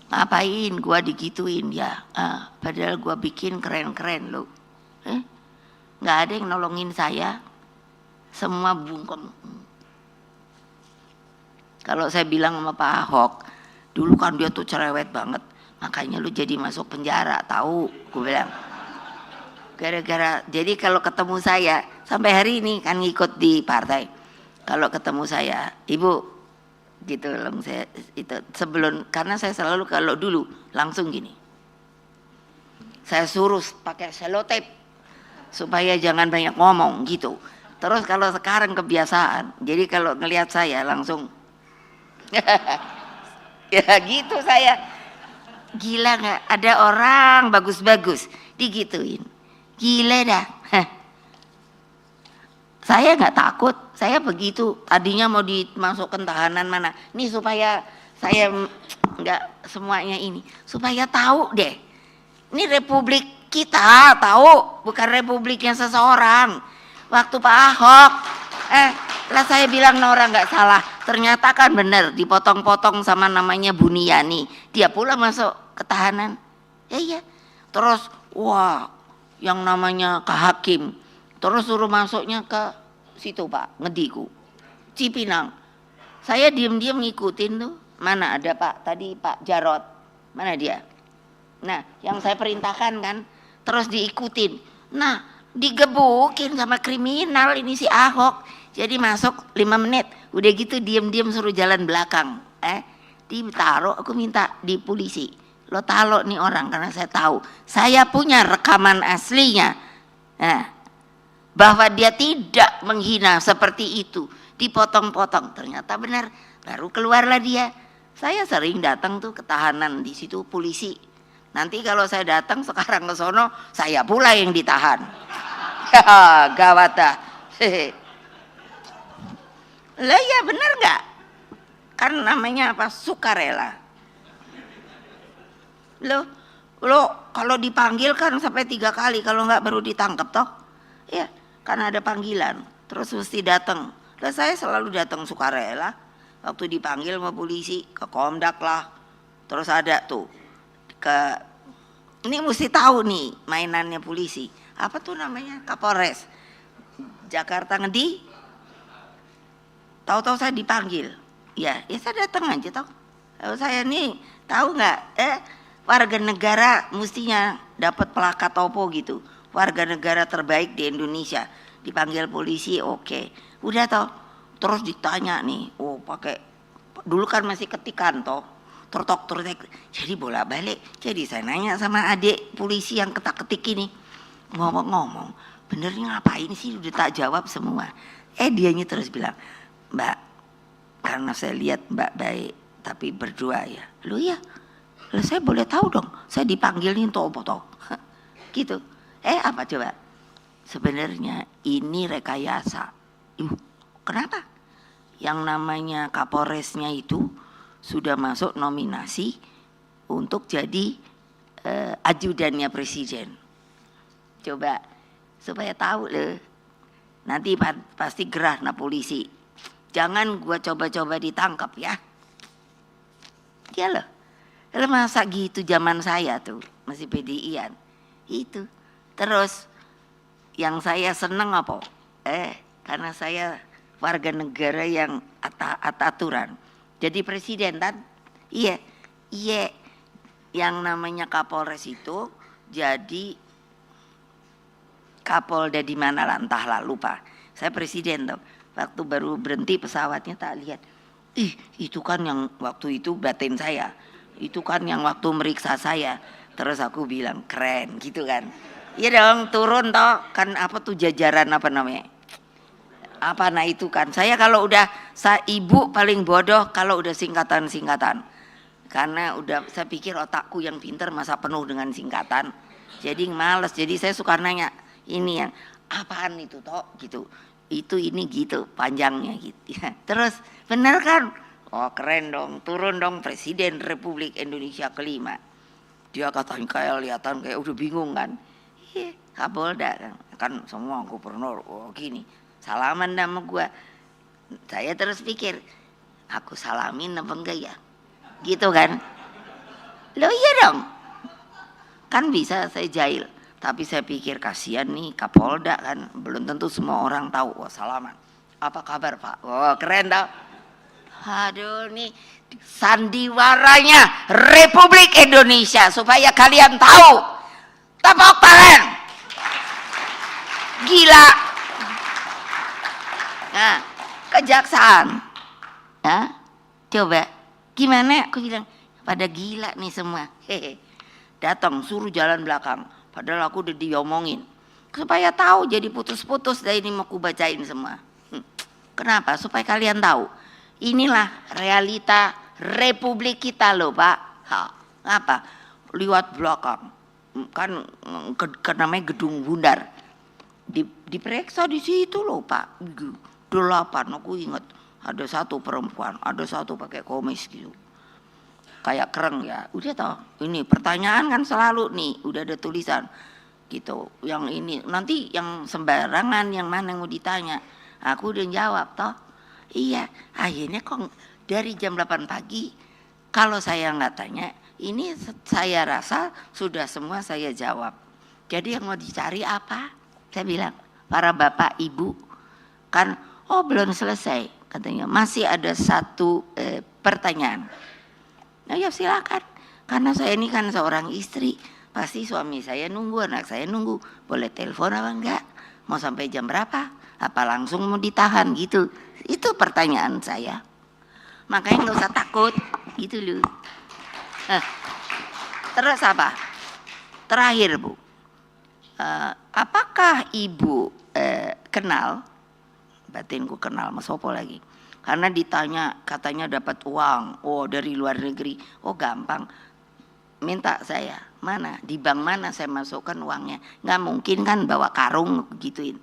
A: Ngapain gua digituin ya? Padahal gua bikin keren-keren loh. Nggak ada yang nolongin saya, semua bungkem. Kalau saya bilang sama Pak Ahok, dulu kan dia tuh cerewet banget, makanya lu jadi masuk penjara, tahu? Gue bilang. Gara-gara, jadi kalau ketemu saya, sampai hari ini kan ngikut di partai. Kalau ketemu saya, Ibu, gitu saya itu sebelum, karena saya selalu kalau dulu langsung gini. Saya suruh pakai selotip supaya jangan banyak ngomong gitu. Terus kalau sekarang kebiasaan, jadi kalau ngelihat saya langsung ya gitu saya. Gila nggak? Ada orang bagus-bagus digituin, gila dah. Saya nggak takut, saya begitu. Tadinya mau dimasukkan tahanan mana, nih supaya saya nggak semuanya ini, supaya tahu deh, ini republik kita, tahu, bukan republiknya seseorang. Waktu Pak Ahok, lah saya bilang Nora nggak salah, ternyata kan bener dipotong-potong sama namanya Buniani, dia pula masuk ke tahanan. Iya. Terus wah, yang namanya Kak Hakim, terus suruh masuknya ke situ Pak, Ngediku, Cipinang. Saya diam-diam ngikutin tuh, mana ada Pak tadi Pak Jarot, mana dia? Nah, yang saya perintahkan kan, terus diikutin. Nah, digebukin sama kriminal ini si Ahok. Jadi masuk 5 menit, udah gitu diam-diam suruh jalan belakang. Ditaruh, aku minta di polisi. Lo taruh nih orang karena saya tahu. Saya punya rekaman aslinya. Bahwa dia tidak menghina seperti itu. Dipotong-potong, ternyata benar. Baru keluarlah dia. Saya sering datang tuh ke tahanan di situ polisi. Nanti kalau saya datang sekarang ke sono, saya pula yang ditahan. Gawat dah. Lah ya benar nggak? Kan namanya apa? Sukarela. Lo kalau dipanggil kan sampai 3 kali, kalau nggak baru ditangkap toh? Ya, karena ada panggilan. Terus mesti datang. Lah saya selalu datang sukarela. Waktu dipanggil sama polisi ke Komdak lah. Terus ada tuh ini mesti tahu nih mainannya polisi. Apa tuh namanya? Kapolres Jakarta Ngedi. Tahu-tahu saya dipanggil, ya saya datang aja toh. Saya nih tahu nggak, warga negara mestinya dapat pelakat topo gitu, warga negara terbaik di Indonesia. Dipanggil polisi, oke. Udah toh, terus ditanya nih, pakai dulu kan masih ketikan toh, tertok. Jadi bolak-balik. Jadi saya nanya sama adik polisi yang ketak-ketik ini, ngomong-ngomong, benernya ngapain sih? Udah tak jawab semua. Dianya terus bilang, Mbak, karena saya lihat Mbak baik, tapi berdua ya. Lu ya, saya boleh tahu dong, saya dipanggilin toh apa toh? Gitu. Apa coba? Sebenarnya ini rekayasa. Kenapa? Yang namanya Kapolresnya itu sudah masuk nominasi untuk jadi ajudannya presiden. Coba, supaya tahu loh. Nanti pasti gerah na polisi. Jangan gua coba-coba ditangkap ya. Ya loh. Masa gitu zaman saya tuh masih PDI-an. Itu. Terus yang saya seneng apa? Karena saya warga negara yang aturan. Jadi presiden kan? Iya. Yang namanya Kapolres itu jadi Kapolda di mana lah, entahlah lupa. Saya presiden tuh. Waktu baru berhenti pesawatnya tak lihat. Itu kan yang waktu itu batin saya. Itu kan yang waktu meriksa saya. Terus aku bilang keren gitu kan. Iya dong, turun toh. Kan apa tuh jajaran apa namanya? Apa nah itu kan. Saya kalau udah ibu paling bodoh kalau udah singkatan-singkatan. Karena udah saya pikir otakku yang pinter masa penuh dengan singkatan. Jadi males. Jadi saya suka nanya, ini yang apaan itu toh gitu. Itu ini gitu panjangnya gitu ya. Terus benar kan? Keren dong, turun dong Presiden Republik Indonesia kelima. Dia katanya kayak kelihatan kayak udah bingung kan. Kapolda kan semua gubernur gini. Salaman sama gua. Saya terus pikir, aku salamin apa enggak ya? Gitu kan. Loh iya dong. Kan bisa saya jahil. Tapi saya pikir kasihan nih Kapolda kan, belum tentu semua orang tahu. Salaman. Apa kabar Pak? Keren tau. Aduh nih sandiwaranya Republik Indonesia supaya kalian tahu. Tepuk tangan. Gila. Nah, kejaksaan. Coba gimana? Aku bilang pada gila nih semua. Datang suruh jalan belakang. Padahal aku udah diomongin. Supaya tahu jadi putus-putus dari ini mau ku bacain semua. Kenapa? Supaya kalian tahu. Inilah realita Republik kita loh Pak. Apa? Liwat belakang. Kan namanya Gedung Bundar. Diperiksa di situ loh Pak. 8 aku ingat. Ada satu perempuan, ada satu pakai komis gitu. Kayak kereng ya, udah toh. Ini pertanyaan kan selalu nih, udah ada tulisan gitu. Yang ini nanti yang sembarangan yang mana yang mau ditanya, aku udah jawab toh. Iya, akhirnya kok dari jam 8 pagi kalau saya nggak tanya, ini saya rasa sudah semua saya jawab. Jadi yang mau dicari apa? Saya bilang, para bapak ibu kan, belum selesai katanya, masih ada satu pertanyaan. Nah ya silakan, karena saya ini kan seorang istri, pasti suami saya nunggu, anak saya nunggu, boleh telepon apa enggak? Mau sampai jam berapa? Apa langsung mau ditahan gitu? Itu pertanyaan saya. Makanya nggak usah takut gitu loh. Terus apa? Terakhir Bu, apakah Ibu kenal, batinku kenal Mas Sopo lagi, karena ditanya katanya dapat uang, oh dari luar negeri, oh gampang, minta saya, mana di bank mana saya masukkan uangnya, nggak mungkin kan bawa karung gituin.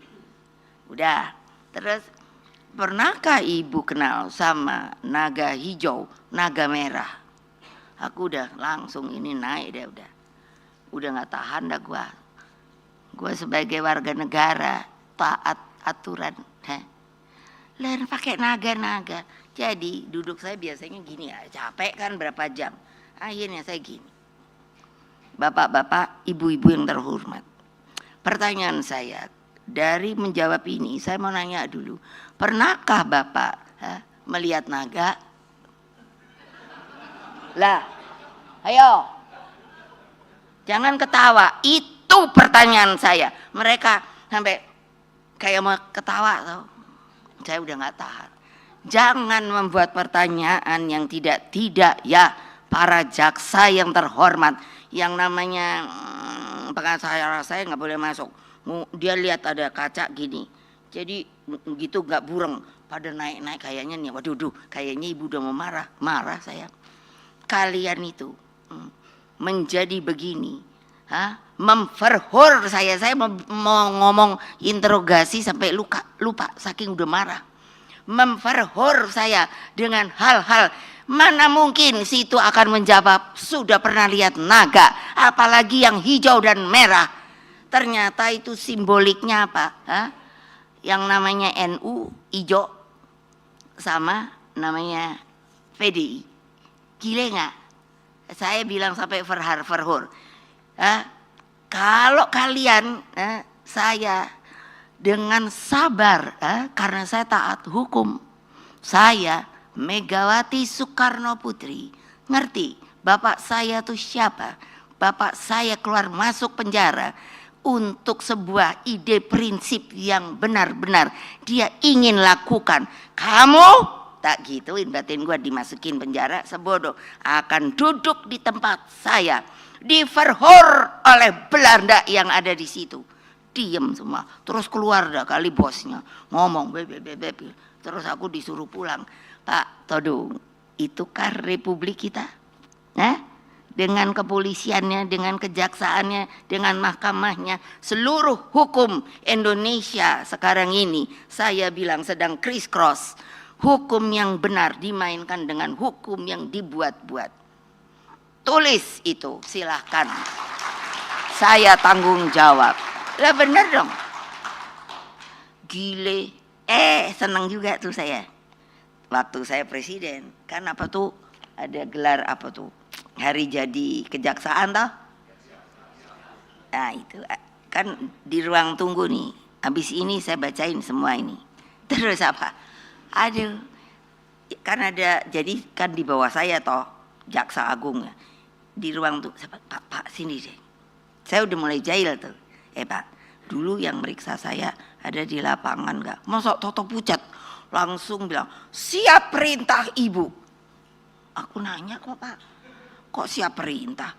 A: Udah, terus pernahkah Ibu kenal sama naga hijau, naga merah? Aku udah langsung ini naik deh, udah nggak tahan dah gua sebagai warga negara taat aturan. Lain pakai naga-naga. Jadi duduk saya biasanya gini ya, capek kan berapa jam. Akhirnya saya gini. Bapak-bapak, ibu-ibu yang terhormat. Pertanyaan saya, dari menjawab ini saya mau nanya dulu. Pernahkah Bapak melihat naga? Lah, ayo. Jangan ketawa. Itu pertanyaan saya. Mereka sampai kayak mau ketawa tau. Saya udah nggak tahan. Jangan membuat pertanyaan yang tidak ya, para jaksa yang terhormat. Yang namanya pengacara saya nggak boleh masuk. Dia lihat ada kaca gini. Jadi gitu nggak bureng. Pada naik-naik kayaknya nih. Waduh, kayaknya ibu udah mau marah saya. Kalian itu menjadi begini, memverhor saya mau ngomong interogasi sampai lupa saking udah marah. Memverhor saya dengan hal-hal, mana mungkin situ akan menjawab sudah pernah lihat naga, apalagi yang hijau dan merah. Ternyata itu simboliknya apa? Yang namanya NU hijau sama namanya PDI. Gile nggak? Saya bilang sampai verhor. Kalau kalian, saya dengan sabar, karena saya taat hukum. Saya Megawati Soekarno Putri, ngerti bapak saya tuh siapa? Bapak saya keluar masuk penjara untuk sebuah ide prinsip yang benar-benar dia ingin lakukan. Kamu tak gituin, batin gue dimasukin penjara, sebodoh akan duduk di tempat saya, diverhor oleh Belanda yang ada di situ. Diem semua, terus keluar dah kali bosnya ngomong terus aku disuruh pulang. Pak Todung, itu kan republik kita, dengan kepolisiannya, dengan kejaksaannya, dengan mahkamahnya, seluruh hukum Indonesia sekarang ini saya bilang sedang criss cross. Hukum yang benar dimainkan dengan hukum yang dibuat-buat. Tulis itu, silahkan. Saya tanggung jawab. Lah bener dong. Gile. Senang juga tuh saya. Waktu saya presiden, kan apa tuh? Ada gelar apa tuh? Hari jadi kejaksaan toh? Nah itu kan di ruang tunggu nih. Habis ini saya bacain semua ini. Terus apa? Aduh, kan ada, jadi kan di bawah saya toh jaksa agung ya. Di ruang tuh, Pak sini deh. Saya udah mulai jahil tuh. Pak, dulu yang meriksa saya ada di lapangan nggak? Masa toto pucat langsung bilang siap perintah ibu. Aku nanya kok Pak, kok siap perintah?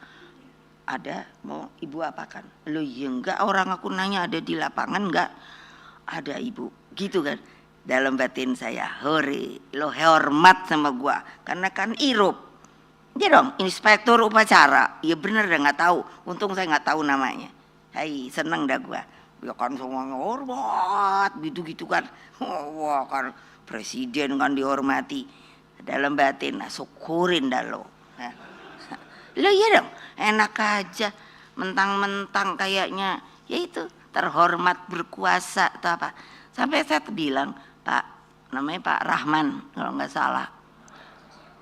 A: Ada, mau ibu apakan? Loh ya enggak, orang aku nanya ada di lapangan enggak? Ada ibu, gitu kan. Dalam batin saya, hore, lo hormat sama gua, karena kan irup. Dia dong, inspektur upacara. Ya bener dah nggak tahu. Untung saya nggak tahu namanya. Hai, seneng dah gua. Ya kan semuanya hormat, gitu-gitu kan. Wah kan presiden kan dihormati. Dalam batin, syukurin dah lo. Lo ya dong, enak aja. Mentang-mentang kayaknya, ya itu terhormat berkuasa atau apa. Sampai saya bilang, Pak, namanya Pak Rahman kalau nggak salah,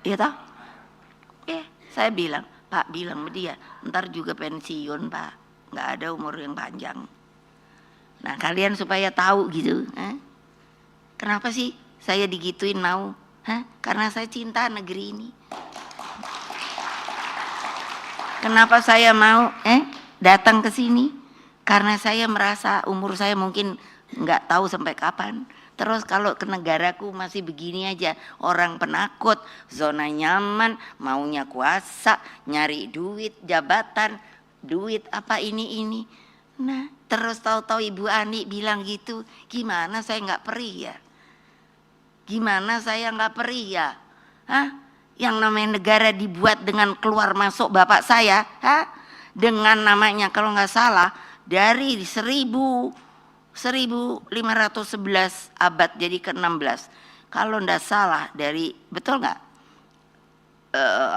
A: iya toh? Saya bilang, Pak bilang sama dia, ntar juga pensiun Pak, nggak ada umur yang panjang. Nah kalian supaya tahu gitu, kenapa sih saya digituin mau? Karena saya cinta negeri ini. Kenapa saya mau datang ke sini? Karena saya merasa umur saya mungkin nggak tahu sampai kapan. Terus kalau ke negaraku masih begini aja, orang penakut, zona nyaman, maunya kuasa, nyari duit, jabatan, duit apa ini. Nah, terus tahu-tahu Ibu Ani bilang gitu, gimana saya nggak perih ya? Gimana saya nggak perih ya? Hah? Yang namanya negara dibuat dengan keluar masuk bapak saya, hah? Dengan namanya kalau nggak salah dari 1511 abad jadi ke-16. Kalau nggak salah dari, betul nggak?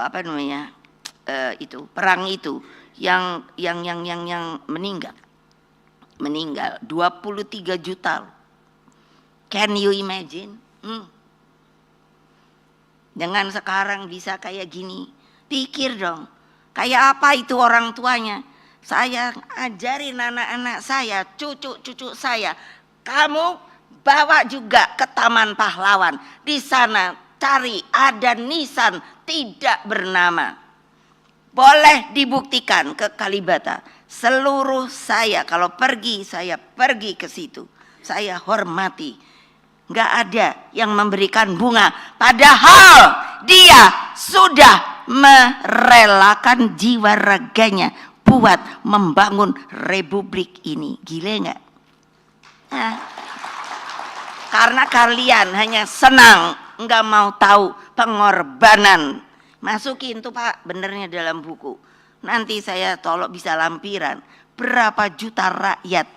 A: Apa namanya? Itu perang itu yang meninggal 23 juta. Can you imagine? Dengan sekarang bisa kayak gini, pikir dong, kayak apa itu orang tuanya. Saya ajarin anak-anak saya, cucu-cucu saya, kamu bawa juga ke Taman Pahlawan. Di sana cari ada nisan tidak bernama. Boleh dibuktikan ke Kalibata. Seluruh saya kalau pergi, saya pergi ke situ. Saya hormati. Nggak ada yang memberikan bunga. Padahal dia sudah merelakan jiwa raganya buat membangun republik ini. Gile nggak? Nah, karena kalian hanya senang, nggak mau tahu pengorbanan. Masukin tuh Pak, benernya dalam buku. Nanti saya tolong bisa lampiran. Berapa juta rakyat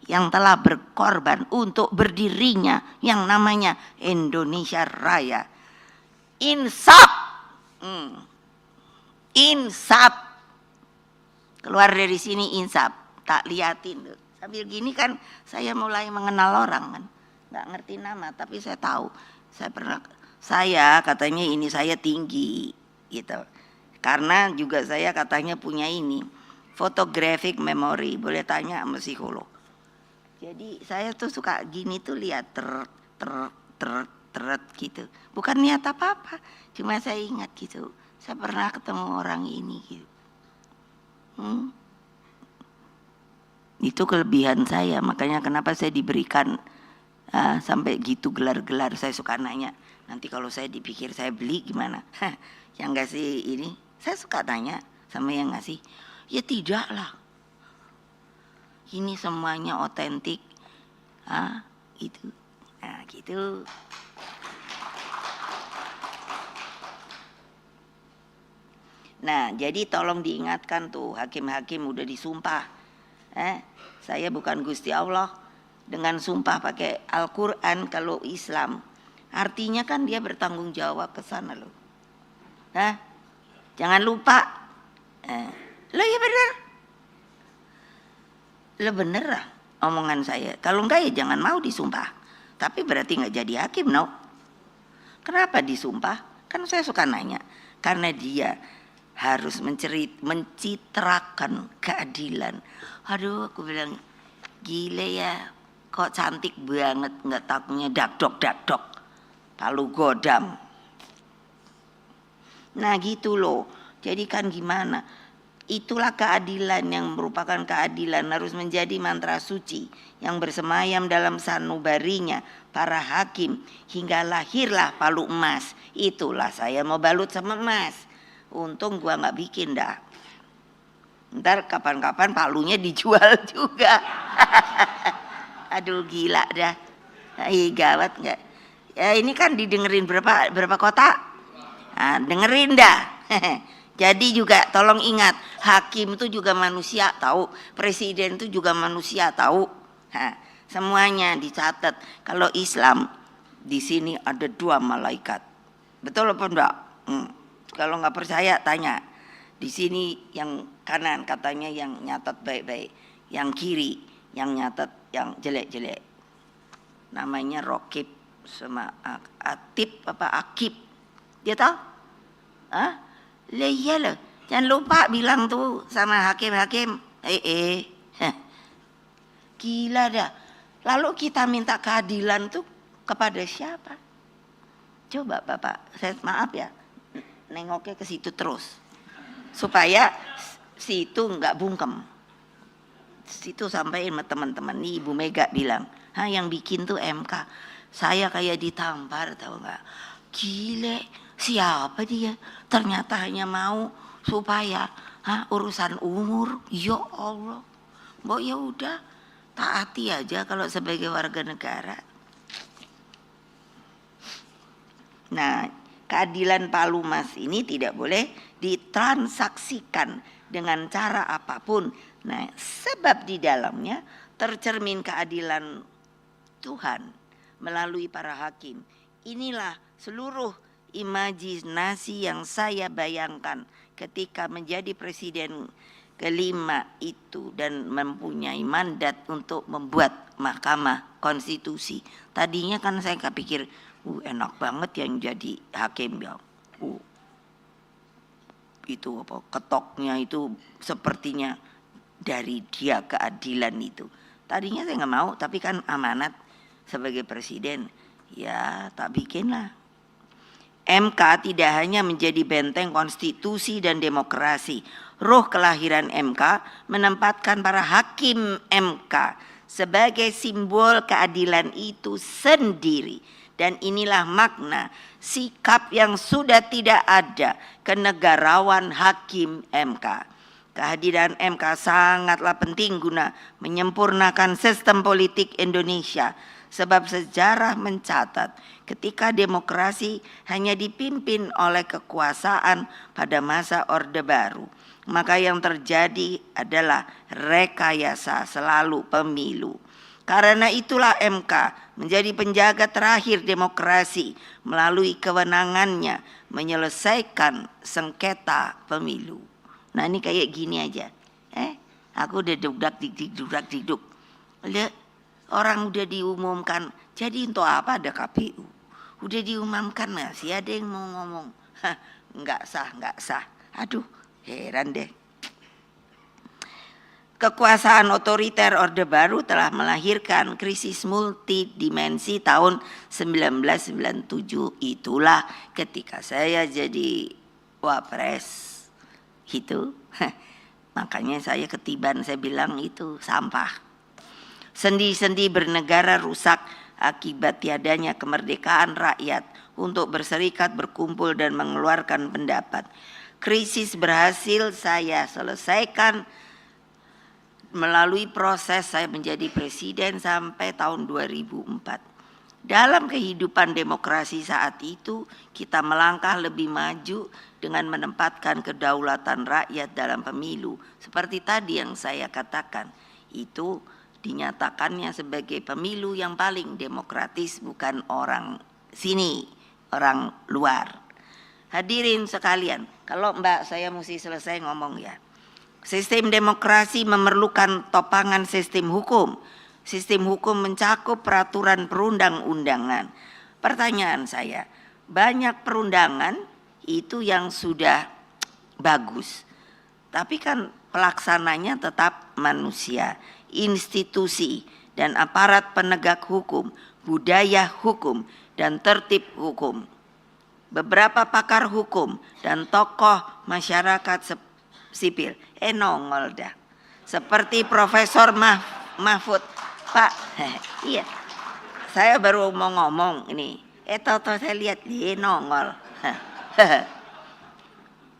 A: yang telah berkorban untuk berdirinya yang namanya Indonesia Raya. Insaf. Insaf. Keluar dari sini insaf, tak liatin tuh. Sambil gini kan saya mulai mengenal orang kan. Nggak ngerti nama tapi saya tahu. Saya katanya ini saya tinggi gitu. Karena juga saya katanya punya ini photographic memory, boleh tanya sama psikolog. Jadi saya tuh suka gini tuh lihat teret gitu. Bukan niat apa-apa, cuma saya ingat gitu. Saya pernah ketemu orang ini gitu. Itu kelebihan saya, makanya kenapa saya diberikan sampai gitu gelar-gelar. Saya suka nanya, nanti kalau saya dipikir saya beli gimana? Yang ngasih ini, saya suka tanya sama yang ngasih, ya tidaklah. Ini semuanya otentik, itu, nah gitu. Nah, jadi tolong diingatkan tuh hakim-hakim udah disumpah. Saya bukan Gusti Allah dengan sumpah pakai Al-Quran kalau Islam. Artinya kan dia bertanggung jawab ke sana loh. Jangan lupa. Lo ya bener. Lo bener lah omongan saya. Kalau enggak ya jangan mau disumpah. Tapi berarti nggak jadi hakim, no? Kenapa disumpah? Kan saya suka nanya. Karena dia harus mencitrakan keadilan. Aduh, aku bilang gile ya, kok cantik banget, nggak takutnya dakdok, palu godam. Nah gitu loh. Jadi kan gimana? Itulah keadilan yang merupakan keadilan harus menjadi mantra suci yang bersemayam dalam sanubarinya para hakim hingga lahirlah palu emas. Itulah saya mau balut sama emas. Untung gua nggak bikin dah. Ntar kapan-kapan palunya dijual juga. Aduh gila dah. Gawat nggak? Ya ini kan didengerin berapa kota? Nah, dengerin dah. Jadi juga tolong ingat, hakim itu juga manusia tahu, presiden itu juga manusia tahu. Semuanya dicatat. Kalau Islam di sini ada 2 malaikat. Betul apa enggak? Kalau nggak percaya tanya. Di sini yang kanan katanya yang nyatat baik-baik, yang kiri yang nyatat yang jelek-jelek. Namanya Rokib sama Atib apa Akib. Dia tahu? Iya loh. Jangan lupa bilang tuh sama hakim-hakim. Gila dah. Lalu kita minta keadilan tuh kepada siapa? Coba Bapak, saya maaf ya. Nengoknya ke situ terus supaya situ nggak bungkem. situ sampaikan sama teman-teman, nih Ibu Mega bilang, yang bikin tuh MK. Saya kayak ditampar, tahu nggak? Gile, siapa dia? Ternyata hanya mau supaya urusan umur. Ya Allah, Mbok ya udah taati aja kalau sebagai warga negara. Nah, keadilan Palumas ini tidak boleh ditransaksikan dengan cara apapun. Nah, sebab di dalamnya tercermin keadilan Tuhan melalui para hakim. Inilah seluruh imajinasi yang saya bayangkan ketika menjadi presiden kelima itu dan mempunyai mandat untuk membuat Mahkamah Konstitusi. Tadinya kan saya pikir, enak banget yang jadi hakim ya. Itu apa, ketoknya itu sepertinya dari dia keadilan itu. Tadinya saya nggak mau, tapi kan amanat sebagai presiden, ya tak bikinlah. MK tidak hanya menjadi benteng konstitusi dan demokrasi. Roh kelahiran MK menempatkan para hakim MK sebagai simbol keadilan itu sendiri. Dan inilah makna sikap yang sudah tidak ada kenegarawan hakim MK. Kehadiran MK sangatlah penting guna menyempurnakan sistem politik Indonesia. Sebab sejarah mencatat ketika demokrasi hanya dipimpin oleh kekuasaan pada masa Orde Baru, maka yang terjadi adalah rekayasa selalu pemilu. Karena itulah MK menjadi penjaga terakhir demokrasi melalui kewenangannya menyelesaikan sengketa pemilu. Nah ini kayak gini aja. Aku udah duduk. Orang udah diumumkan, jadi untuk apa ada KPU? Udah diumumkan, masih ada yang mau ngomong, nggak sah. Aduh, heran deh. Kekuasaan otoriter Orde Baru telah melahirkan krisis multidimensi tahun 1997. Itulah ketika saya jadi wapres gitu. Makanya saya ketiban, saya bilang itu sampah. Sendi-sendi bernegara rusak akibat tiadanya kemerdekaan rakyat untuk berserikat, berkumpul dan mengeluarkan pendapat. Krisis berhasil saya selesaikan melalui proses saya menjadi presiden sampai tahun 2004. Dalam kehidupan demokrasi saat itu, kita melangkah lebih maju dengan menempatkan kedaulatan rakyat dalam pemilu. Seperti tadi yang saya katakan, itu dinyatakannya sebagai pemilu yang paling demokratis, bukan orang sini, orang luar. Hadirin sekalian, kalau Mbak saya mesti selesai ngomong ya. Sistem demokrasi memerlukan topangan sistem hukum. Sistem hukum mencakup peraturan perundang-undangan. Pertanyaan saya, banyak perundangan itu yang sudah bagus, tapi kan pelaksananya tetap manusia, institusi dan aparat penegak hukum, budaya hukum dan tertib hukum. Beberapa pakar hukum dan tokoh masyarakat sipil nongol dah. Seperti Profesor Mahfud. Pak, iya. Saya baru mau ngomong ini. Tahu-tahu saya lihat dia nongol.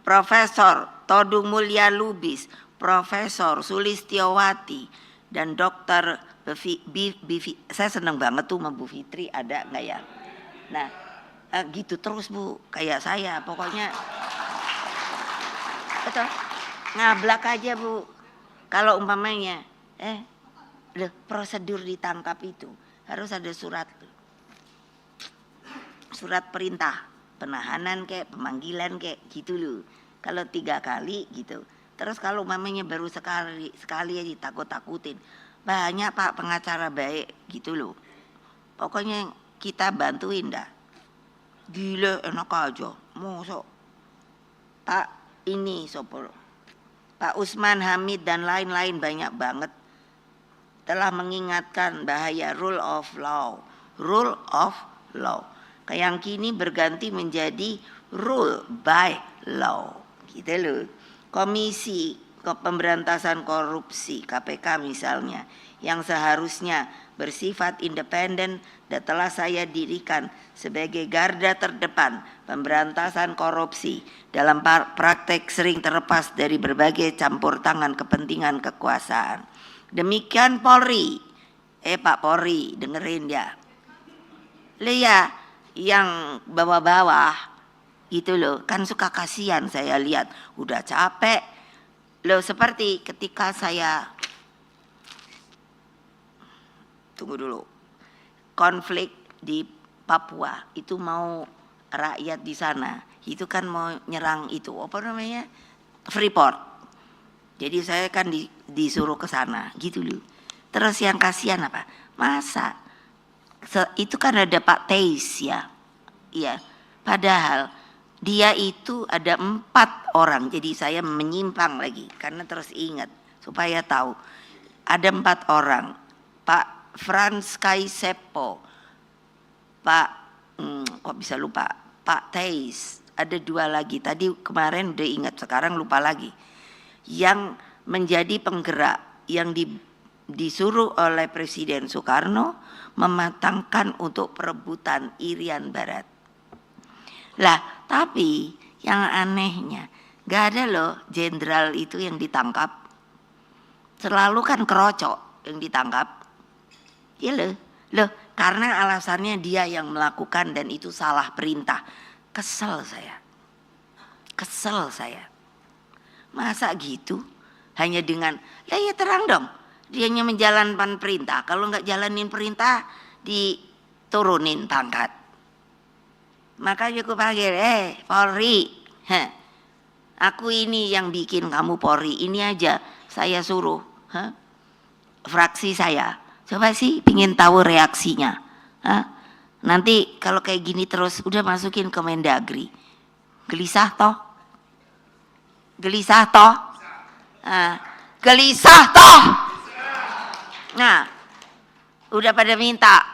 A: Profesor Todung Mulya Lubis, Profesor Sulistiowati dan Dokter saya senang banget tuh sama Bu Fitri, ada nggak ya? Nah, gitu terus Bu, kayak saya pokoknya. Betul, ngablak aja Bu. Kalau umpamanya, prosedur ditangkap itu harus ada surat perintah penahanan kayak pemanggilan kayak gitu loh. Kalau 3 kali gitu. Terus kalau mamanya baru sekali aja ditakut-takutin. Banyak Pak pengacara baik gitu loh. Pokoknya kita bantuin dah. Gila enak aja. Mosok Pak ini sopor. Pak Usman Hamid dan lain-lain banyak banget telah mengingatkan bahaya rule of law. Rule of law. Yang kini berganti menjadi rule by law. Gitu loh. Komisi pemberantasan korupsi KPK misalnya, yang seharusnya bersifat independen dan telah saya dirikan sebagai garda terdepan pemberantasan korupsi dalam praktek sering terlepas dari berbagai campur tangan kepentingan kekuasaan. Demikian Polri, Pak Polri, dengerin ya. Lihat yang bawah-bawah gitu loh, kan suka kasihan saya lihat, udah capek loh, seperti ketika saya tunggu dulu, konflik di Papua itu, mau rakyat di sana itu kan mau nyerang itu apa namanya, Freeport. Jadi saya kan disuruh ke sana gitu loh. Terus yang kasihan apa? Masa itu kan ada Pak Teis ya, iya. Padahal dia itu ada 4 orang. Jadi saya menyimpang lagi karena terus ingat supaya tahu. Ada 4 orang. Pak Frans Kaisepo, Pak kok bisa lupa, Pak Teis, ada 2 lagi. Tadi kemarin udah ingat, sekarang lupa lagi. Yang menjadi penggerak yang disuruh oleh Presiden Soekarno mematangkan untuk perebutan Irian Barat. Lah, tapi yang anehnya gak ada loh jenderal itu yang ditangkap. Selalu kan kerocok yang ditangkap. Ya loh, karena alasannya dia yang melakukan dan itu salah perintah. Kesel saya. Masa gitu? Hanya dengan, lah ya terang dong, dianya menjalankan perintah. Kalau nggak jalanin perintah, diturunin pangkat. Makanya aku panggil, Polri, aku ini yang bikin kamu Polri, ini aja saya suruh, fraksi saya, coba sih pingin tahu reaksinya. Nanti kalau kayak gini terus udah masukin ke Mendagri, gelisah toh, nah udah pada minta,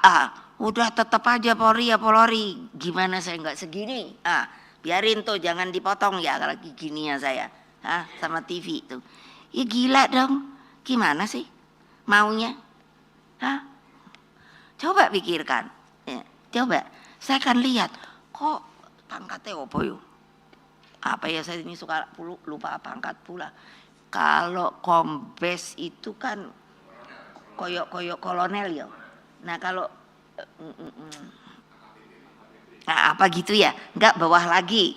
A: udah tetap aja Polri ya Polri, gimana saya nggak segini, biarin tuh jangan dipotong ya kalau gininya saya, sama TV tuh, ya gila dong, gimana sih maunya, coba pikirkan, ya, coba saya kan lihat kok pangkatnya opo yo, apa ya saya ini suka lupa pangkat pula, kalau kombes itu kan koyok kolonel ya, nah kalau nah, apa gitu ya, enggak bawah lagi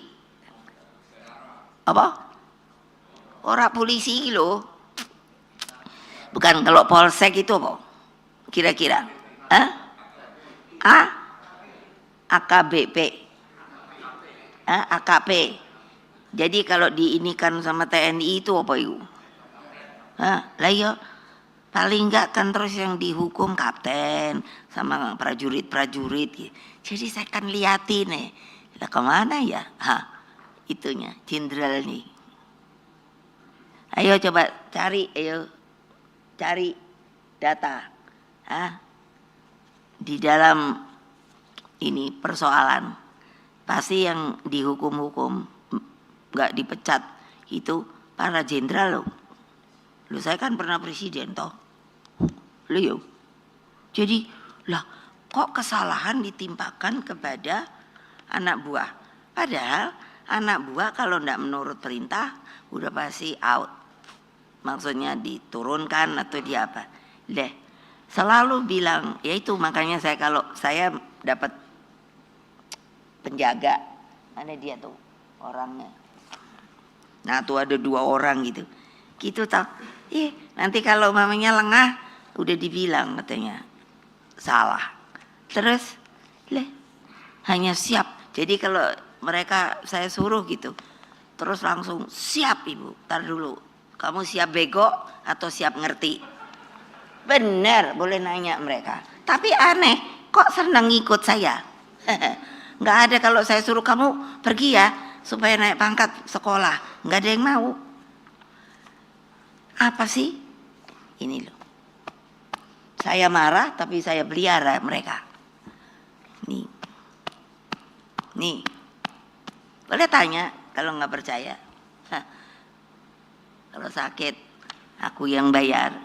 A: apa orang polisi loh, bukan, kalau polsek itu apa kira-kira, AKBP, AKP. Jadi kalau diinikan sama TNI itu apa itu, lah ya paling enggak kan terus yang dihukum kapten sama prajurit. Jadi saya kan liatin lah kemana ya, itunya jenderal nih. Ayo coba cari data, di dalam ini persoalan pasti yang dihukum nggak dipecat itu para jenderal loh. Saya kan pernah presiden toh. Loh, jadi lah kok kesalahan ditimpakan kepada anak buah, padahal anak buah kalau enggak menurut perintah udah pasti out, maksudnya diturunkan atau di apa. Selalu bilang ya itu, makanya saya kalau saya dapat penjaga, mana dia tuh orangnya, nah tuh ada 2 orang gitu tau, nanti kalau mamanya lengah udah dibilang katanya salah, terus hanya siap. Jadi kalau mereka saya suruh gitu terus langsung siap ibu, tar dulu kamu siap bego atau siap ngerti, bener boleh nanya mereka. Tapi aneh kok senang ngikut saya. Nggak ada kalau saya suruh kamu pergi ya supaya naik pangkat sekolah, nggak ada yang mau. Apa sih ini loh, saya marah tapi saya pelihara mereka. Nih boleh tanya kalau nggak percaya, Kalau sakit aku yang bayar.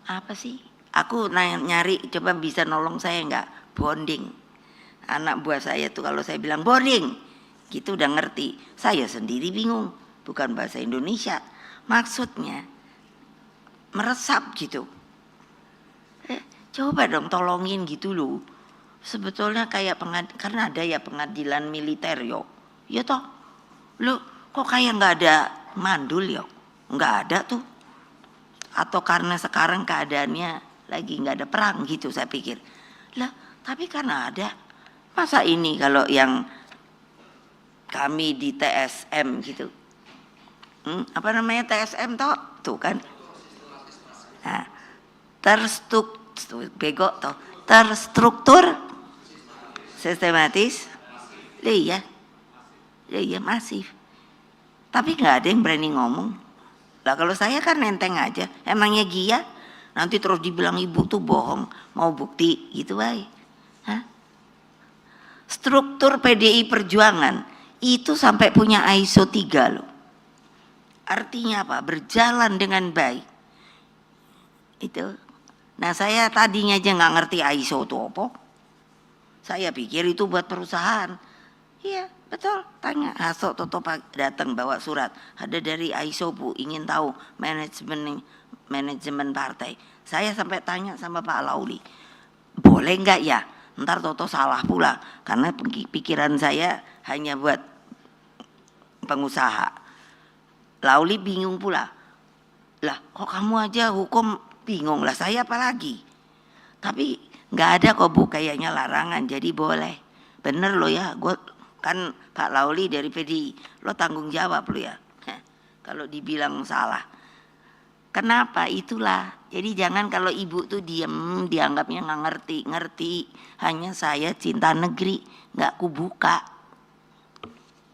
A: Apa sih? Aku nyari coba bisa nolong saya enggak? Bonding. Anak buah saya tuh kalau saya bilang bonding, gitu udah ngerti. Saya sendiri bingung, bukan bahasa Indonesia. Maksudnya meresap gitu. Coba dong tolongin gitu loh. Sebetulnya kayak karena ada ya pengadilan militer yo. Ya toh. Loh, kok kayak nggak ada mandul yo? Nggak ada tuh. Atau karena sekarang keadaannya lagi nggak ada perang gitu saya pikir. Lah, tapi karena ada. Masa ini kalau yang kami di TSM gitu. Apa namanya TSM toh? Tuh kan. Nah, bego toh. Terstruktur sistematis. Iya. Iya masif. Tapi nggak ada yang berani ngomong. Lah kalau saya kan nenteng aja. Emangnya Gia? Nanti terus dibilang ibu tuh bohong. Mau bukti gitu baik. Hah? Struktur PDI Perjuangan itu sampai punya ISO 3 loh. Artinya apa? Berjalan dengan baik. Itu. Nah saya tadinya aja nggak ngerti ISO itu apa. Saya pikir itu buat perusahaan. Iya betul. Tanya Hasso Toto datang bawa surat. Ada dari ISO Bu, ingin tahu manajemen partai. Saya sampai tanya sama Pak Lauli. Boleh nggak ya? Ntar Toto salah pula. Karena pikiran saya hanya buat pengusaha. Lauli bingung pula. Lah kok kamu aja hukum bingung, lah saya apalagi. Tapi nggak ada kok Bu kayaknya larangan, jadi boleh. Bener lo ya, gue kan Pak Lauli dari PDI, lo tanggung jawab lo ya. Kalau dibilang salah. Kenapa? Itulah. Jadi jangan kalau ibu tuh diem, dianggapnya nggak ngerti. Hanya saya cinta negeri, nggak kubuka.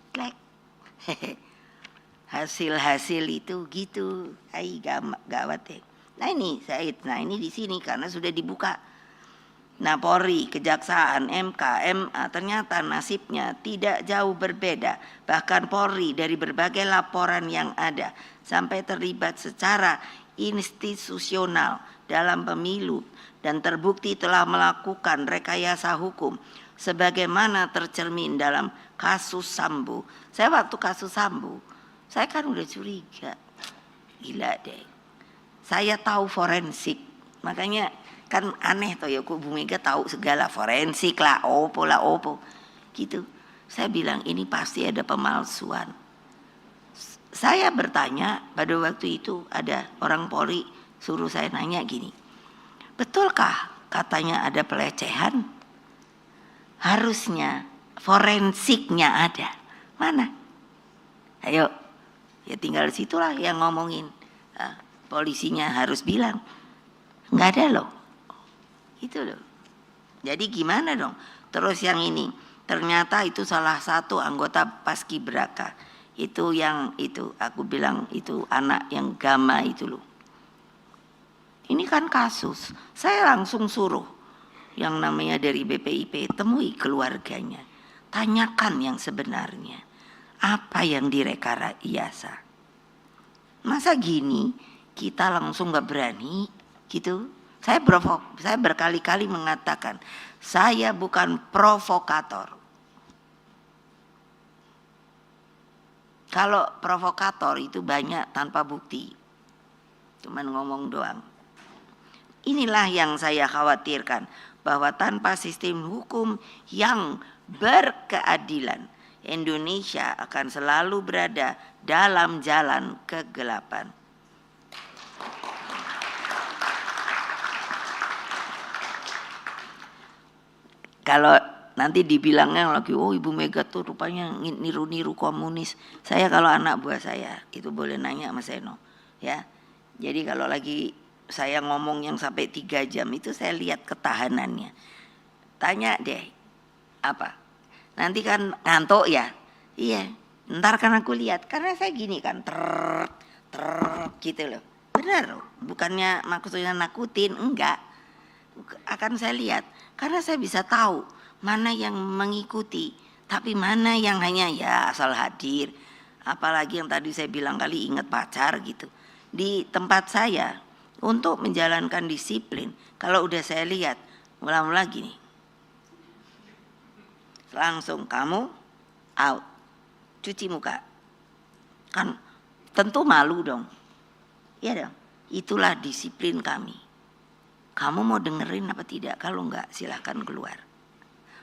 A: Klek. Hasil-hasil itu gitu. Hai gawat deh. Nah ini Said, nah ini di sini karena sudah dibuka. Nah Polri, Kejaksaan, MK, MA ternyata nasibnya tidak jauh berbeda. Bahkan Polri dari berbagai laporan yang ada sampai terlibat secara institusional dalam pemilu dan terbukti telah melakukan rekayasa hukum sebagaimana tercermin dalam kasus Sambo. Saya waktu kasus Sambo, saya kan udah curiga. Gila deh. Saya tahu forensik, makanya kan aneh toh ya, kok Bu Mega tahu segala forensik lah, opo gitu. Saya bilang ini pasti ada pemalsuan. Saya bertanya pada waktu itu ada orang Polri suruh saya nanya gini, betulkah katanya ada pelecehan? Harusnya forensiknya ada, mana? Ayo, ya tinggal situlah yang ngomongin. Polisinya harus bilang nggak ada loh, itu loh. Jadi gimana dong? Terus yang ini ternyata itu salah satu anggota Paskibraka, itu yang itu aku bilang itu anak yang Gama itu loh. Ini kan kasus, saya langsung suruh yang namanya dari BPIP temui keluarganya, tanyakan yang sebenarnya apa yang direkayasa. Masa gini? Kita langsung nggak berani gitu. Saya berkali-kali mengatakan saya bukan provokator. Kalau provokator itu banyak tanpa bukti, cuman ngomong doang. Inilah yang saya khawatirkan, bahwa tanpa sistem hukum yang berkeadilan, Indonesia akan selalu berada dalam jalan kegelapan. Kalau nanti dibilangnya lagi, oh Ibu Mega tuh rupanya niru-niru komunis. Saya kalau anak buah saya itu boleh nanya sama Seno, ya. Jadi kalau lagi saya ngomong yang sampai 3 jam itu saya lihat ketahanannya. Tanya deh, apa? Nanti kan ngantuk ya? Iya, ntar kan aku lihat. Karena saya gini kan, gitu loh. Benar loh, bukannya maksudnya nakutin, enggak. Akan saya lihat. Karena saya bisa tahu mana yang mengikuti, tapi mana yang hanya ya asal hadir, apalagi yang tadi saya bilang kali ingat pacar gitu. Di tempat saya untuk menjalankan disiplin, kalau udah saya lihat mula-mula gini, langsung kamu out, cuci muka, kan tentu malu dong, iya dong. Itulah disiplin kami. Kamu mau dengerin apa tidak? Kalau enggak silahkan keluar.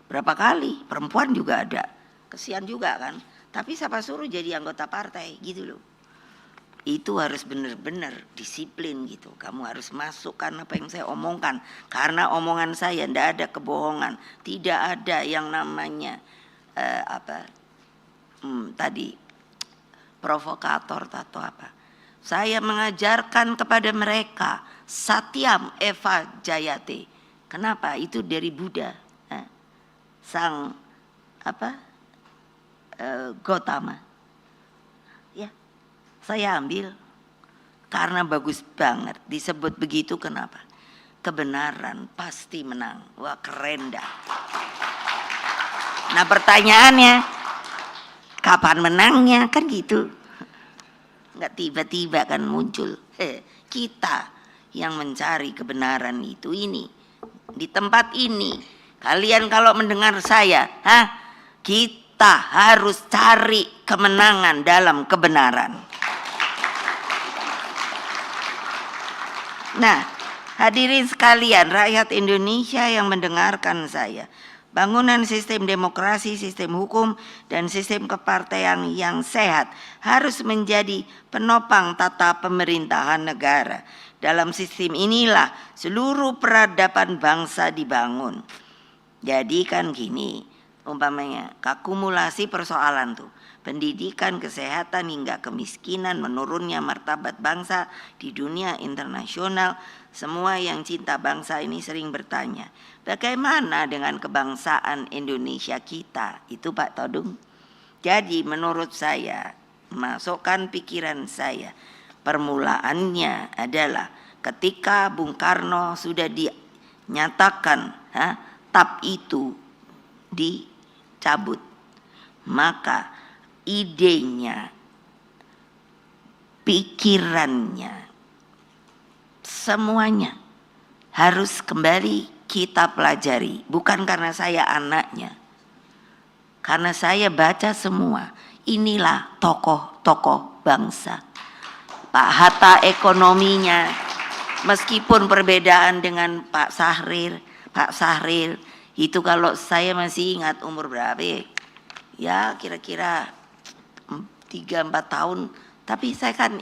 A: Berapa kali perempuan juga ada, kesian juga kan, tapi siapa suruh jadi anggota partai gitu loh. Itu harus benar-benar disiplin gitu. Kamu harus masukkan apa yang saya omongkan, karena omongan saya tidak ada kebohongan, tidak ada yang namanya tadi provokator atau apa. Saya mengajarkan kepada mereka Satyam Eva Jayate. Kenapa? Itu dari Buddha, sang Gotama. Ya, saya ambil karena bagus banget disebut begitu. Kenapa? Kebenaran pasti menang. Wah, keren dah. Nah, pertanyaannya kapan menangnya, kan gitu. Nggak tiba-tiba kan muncul. Kita yang mencari kebenaran itu ini di tempat ini. Kalian kalau mendengar saya, kita harus cari kemenangan dalam kebenaran. Nah, hadirin sekalian, rakyat Indonesia yang mendengarkan saya, bangunan sistem demokrasi, sistem hukum, dan sistem kepartaian yang sehat harus menjadi penopang tata pemerintahan negara. Dalam sistem inilah seluruh peradaban bangsa dibangun. Jadi kan gini, umpamanya akumulasi persoalan tuh, pendidikan, kesehatan, hingga kemiskinan, menurunnya martabat bangsa di dunia internasional. Semua yang cinta bangsa ini sering bertanya, bagaimana dengan kebangsaan Indonesia kita? Itu Pak Todung. Jadi menurut saya, masukkan pikiran saya, permulaannya adalah ketika Bung Karno sudah dinyatakan TAP itu dicabut, maka idenya, pikirannya, semuanya harus kembali kita pelajari. Bukan karena saya anaknya, karena saya baca semua. Inilah tokoh-tokoh bangsa. Pak Hatta ekonominya, meskipun perbedaan dengan Pak Sahril itu, kalau saya masih ingat umur berapa ya, kira-kira 3-4 tahun, tapi saya kan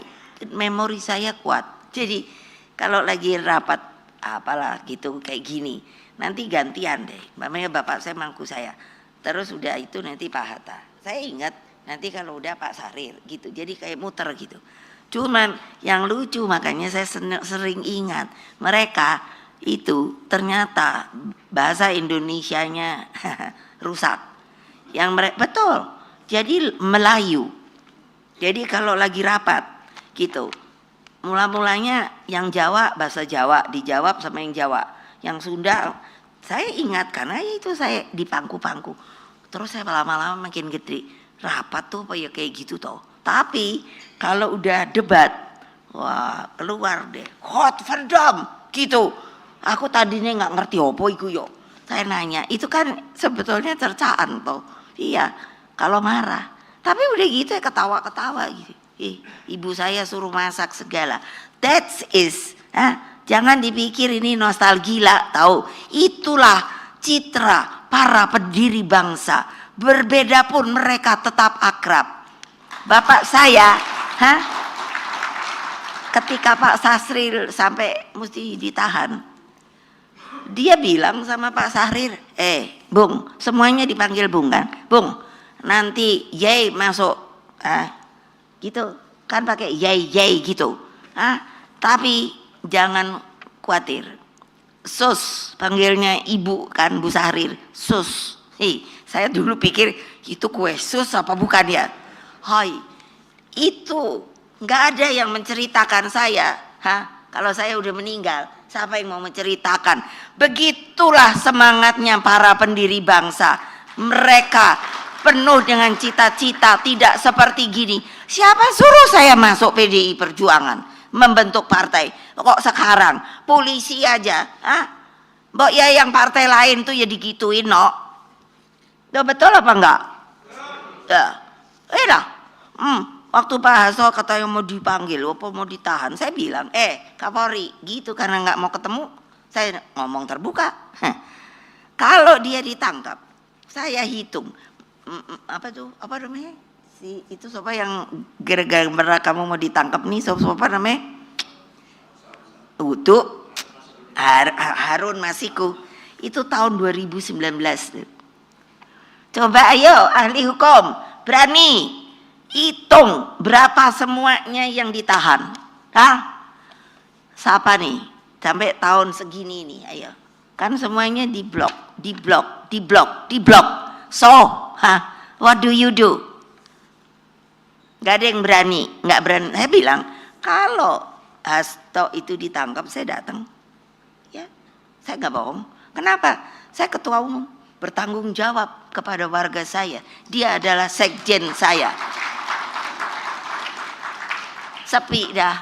A: memori saya kuat. Jadi kalau lagi rapat apalah gitu kayak gini, nanti gantian deh, namanya bapak saya mangku saya, terus udah itu nanti Pak Hatta, saya ingat nanti kalau udah Pak Sahril gitu, jadi kayak muter gitu. Cuman yang lucu, makanya saya sering ingat, mereka itu ternyata bahasa Indonesianya rusak. Yang mereka betul, jadi Melayu. Jadi kalau lagi rapat gitu, mula-mulanya yang Jawa bahasa Jawa dijawab sama yang Jawa, yang Sunda saya ingat karena itu saya di pangku-pangku. Terus saya lama-lama makin gede, rapat tuh apa ya kayak gitu toh. Tapi kalau udah debat, wah keluar deh hot verdam gitu. Aku tadinya nggak ngerti apa itu yo. Saya nanya, itu kan sebetulnya cercaan toh. Iya, kalau marah. Tapi udah gitu ya ketawa-ketawa gitu. Ibu saya suruh masak segala. That is, jangan dipikir ini nostalgia, tahu. Itulah citra para pendiri bangsa. Berbeda pun mereka tetap akrab. Bapak saya, ketika Pak Sahril sampai mesti ditahan, dia bilang sama Pak Sahril, Bung, semuanya dipanggil Bung kan, Bung, nanti Yai masuk, gitu kan pakai Yai gitu, tapi jangan khawatir, Sus, panggilnya Ibu kan Bu Sahril, Sus. Saya dulu pikir itu kue sus apa bukan ya? Hai, itu nggak ada yang menceritakan saya, kalau saya udah meninggal, siapa yang mau menceritakan? Begitulah semangatnya para pendiri bangsa. Mereka penuh dengan cita-cita, tidak seperti gini. Siapa suruh saya masuk PDI Perjuangan, membentuk partai? Kok sekarang polisi aja, mbok ya yang partai lain tuh ya digituin, no? Betul apa enggak? Ya, dah. Waktu Pak Hasto katanya mau dipanggil, apa mau ditahan, saya bilang, Kapolri, gitu karena nggak mau ketemu, saya ngomong terbuka. Kalau dia ditangkap, saya hitung, apa namanya? Itu siapa yang gara-gara kamu mau ditangkap nih, siapa namanya? Untuk Harun Masiku, itu tahun 2019. Coba ayo ahli hukum, berani hitung berapa semuanya yang ditahan. Siapa nih? Sampai tahun segini nih, ayo. Kan semuanya diblok. So, what do you do? Gak ada yang berani, nggak berani. Saya bilang, kalau Hasto itu ditangkap, saya datang. Ya, saya nggak bohong. Kenapa? Saya ketua umum, bertanggung jawab kepada warga saya. Dia adalah sekjen saya. Sepi dah.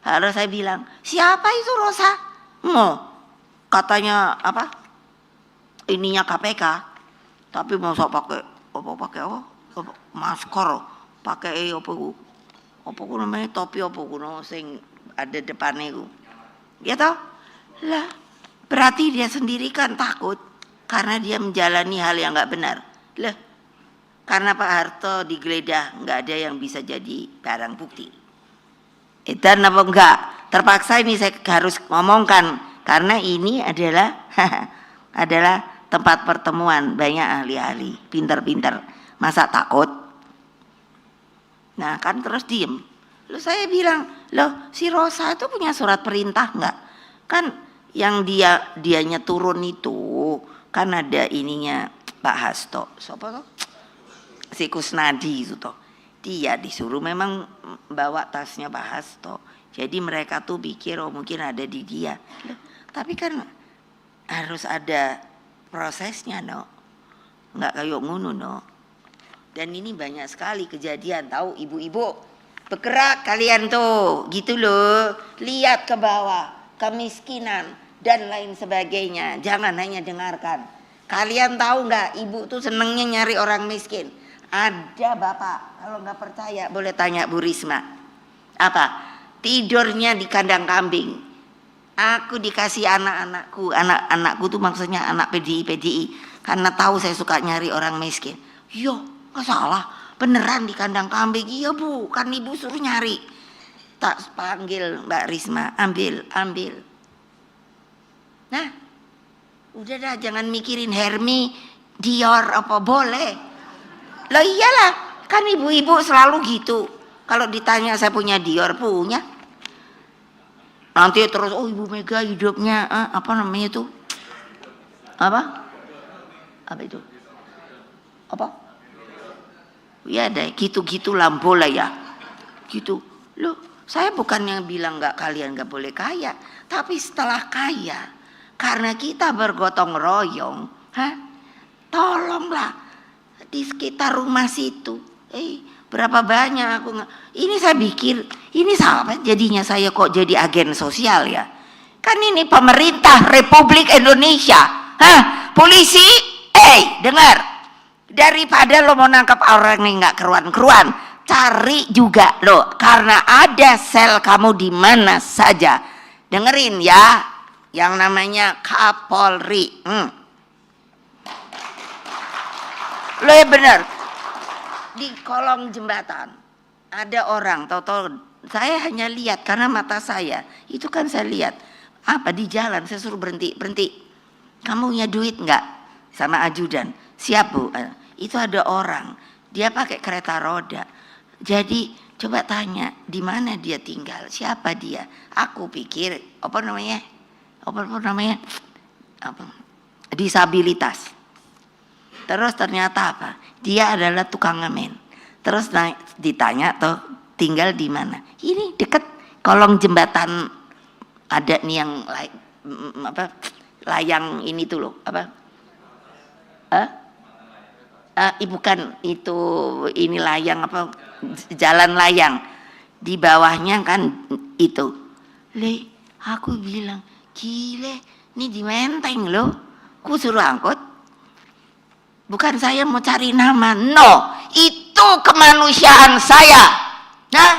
A: Lalu saya bilang, siapa itu Rosa? Katanya apa? Ininya KPK. Tapi mau pakai masker, pakai apa namanya topi apa kuno sing ada depannya ku. Ya toh? Lah, berarti dia sendiri kan takut karena dia menjalani hal yang nggak benar. Lah, karena Pak Harto digeledah nggak ada yang bisa jadi barang bukti. Dan apa enggak? Terpaksa ini saya harus ngomongkan karena ini adalah adalah tempat pertemuan banyak ahli-ahli, pintar-pintar. Masa takut? Nah kan terus diem. Loh saya bilang, loh si Rosa itu punya surat perintah enggak? Kan yang dianya turun itu kan ada ininya Pak Hasto. Siapa tuh? Si Kusnadi itu toh. Dia disuruh memang bawa tasnya Pak Hasto. Jadi mereka tuh pikir mungkin ada di dia. Loh, tapi kan harus ada prosesnya, no. Nggak kayak ngono, no. Dan ini banyak sekali kejadian, tahu ibu-ibu. Bergerak kalian tuh, gitu loh. Lihat ke bawah, kemiskinan dan lain sebagainya. Jangan hanya dengarkan. Kalian tahu nggak, ibu tuh senengnya nyari orang miskin. Ada bapak, kalau nggak percaya boleh tanya Bu Risma. Apa? Tidurnya di kandang kambing. Aku dikasih anak-anakku tuh maksudnya anak PDI, karena tahu saya suka nyari orang miskin. Yo, nggak salah, beneran di kandang kambing. Iya Bu, kan ibu suruh nyari. Tak panggil Mbak Risma, ambil. Nah, udah dah, jangan mikirin Hermi, Dior apa boleh. Lah iyalah, kan ibu-ibu selalu gitu. Kalau ditanya saya punya Dior, punya. Nanti terus, oh Ibu Mega hidupnya apa namanya itu? Apa itu? Apa? Ya deh, gitu-gitu lampu lah ya. Gitu. Loh, saya bukannya bilang kalian nggak boleh kaya, tapi setelah kaya, karena kita bergotong royong, tolonglah di sekitar rumah situ, berapa banyak aku ini saya pikir ini sahabat jadinya saya kok jadi agen sosial ya. Kan ini pemerintah Republik Indonesia, polisi, dengar, daripada lo mau nangkap orang yang nggak keruan-keruan, cari juga lo, karena ada sel kamu di mana saja. Dengerin ya, yang namanya Kapolri. Lo ya bener, di kolong jembatan ada orang, tahu-tahu saya hanya lihat karena mata saya itu kan saya lihat apa di jalan, saya suruh berhenti. Kamu punya duit nggak? Sama ajudan, siap Bu. Itu ada orang, dia pakai kereta roda. Jadi coba tanya di mana dia tinggal, siapa dia. Aku pikir apa namanya disabilitas. Terus ternyata apa? Dia adalah tukang ngamen. Terus ditanya tuh tinggal di mana? Ini deket kolong jembatan, ada nih yang layang ini tuh loh, apa? bukan itu, ini layang apa, jalan layang. Di bawahnya kan itu. Aku bilang, gile, ini di Menteng loh. Ku suruh angkut. Bukan saya mau cari nama, no, itu kemanusiaan saya. Nah,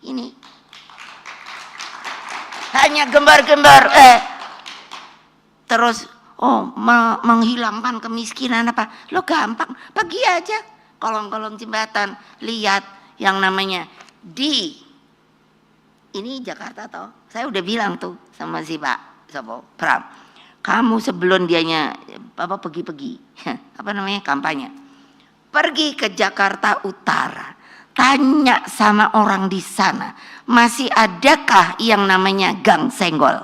A: ini hanya gembar-gembar, terus menghilangkan kemiskinan apa? Lo gampang, pergi aja kolong-kolong jembatan, lihat yang namanya ini Jakarta toh. Saya udah bilang tuh sama si Pak Pram, kamu sebelum dianya pergi apa namanya kampanye, pergi ke Jakarta Utara, tanya sama orang di sana, masih adakah yang namanya Gang Senggol?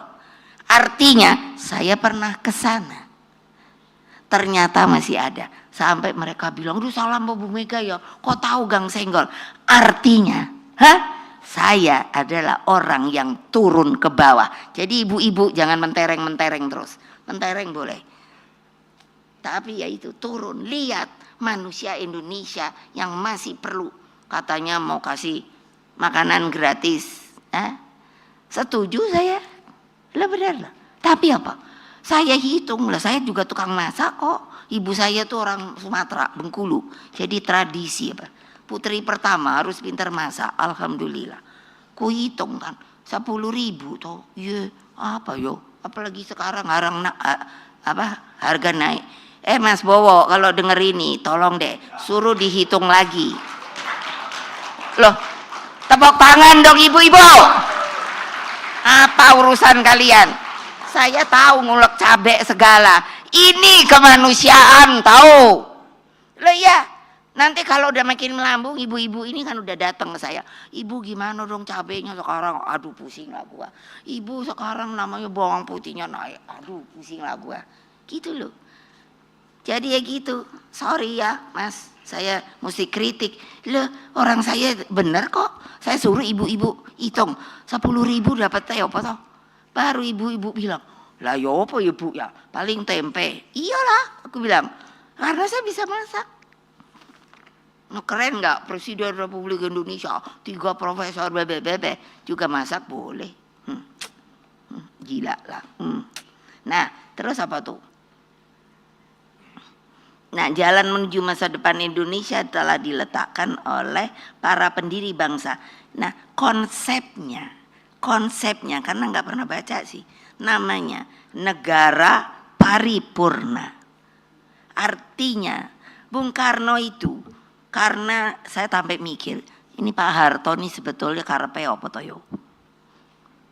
A: Artinya saya pernah ke sana, ternyata masih ada. Sampai mereka bilang, "Duh, salam Bu Mega ya, kok tahu Gang Senggol?" Artinya, saya adalah orang yang turun ke bawah. Jadi ibu-ibu jangan mentereng-mentereng terus. Mentereng boleh, tapi ya itu turun, lihat manusia Indonesia yang masih perlu, katanya mau kasih makanan gratis. Setuju saya, lah benar lah. Tapi apa? Saya hitung lah, saya juga tukang masak kok. Ibu saya tuh orang Sumatera, Bengkulu. Jadi tradisi apa? Putri pertama harus pintar masak, alhamdulillah. Ku hitung kan, 10.000 toh. Iya, apa yo? Apalagi sekarang harga naik. Mas Bowo, kalau denger ini tolong deh suruh dihitung lagi. Loh, tepuk tangan dong ibu-ibu. Apa urusan kalian? Saya tahu ngulek cabai segala. Ini kemanusiaan tahu. Loh ya, nanti kalau udah makin melambung, ibu-ibu ini kan udah datang ke saya. Ibu gimana dong cabenya sekarang? Aduh pusing lah gua. Ibu sekarang namanya bawang putihnya naik. Aduh pusing lah gua. Gitu loh. Jadi ya gitu. Sorry ya Mas, saya mesti kritik. Loh, orang saya bener kok. Saya suruh ibu-ibu hitung 10.000 dapat teh apa toh? Baru ibu-ibu bilang, "Lah ya apa ya Bu ya? Paling tempe." Iyalah, aku bilang, karena saya bisa masak. Nah, keren nggak Presiden Republik Indonesia 3 profesor bebe juga masak boleh. Gila lah. Nah, terus apa tuh? Nah, jalan menuju masa depan Indonesia telah diletakkan oleh para pendiri bangsa. Nah, konsepnya karena nggak pernah baca sih, namanya negara paripurna. Artinya Bung Karno itu, karena saya sampai mikir, ini Pak Harto nih sebetulnya karepe apa toh yo?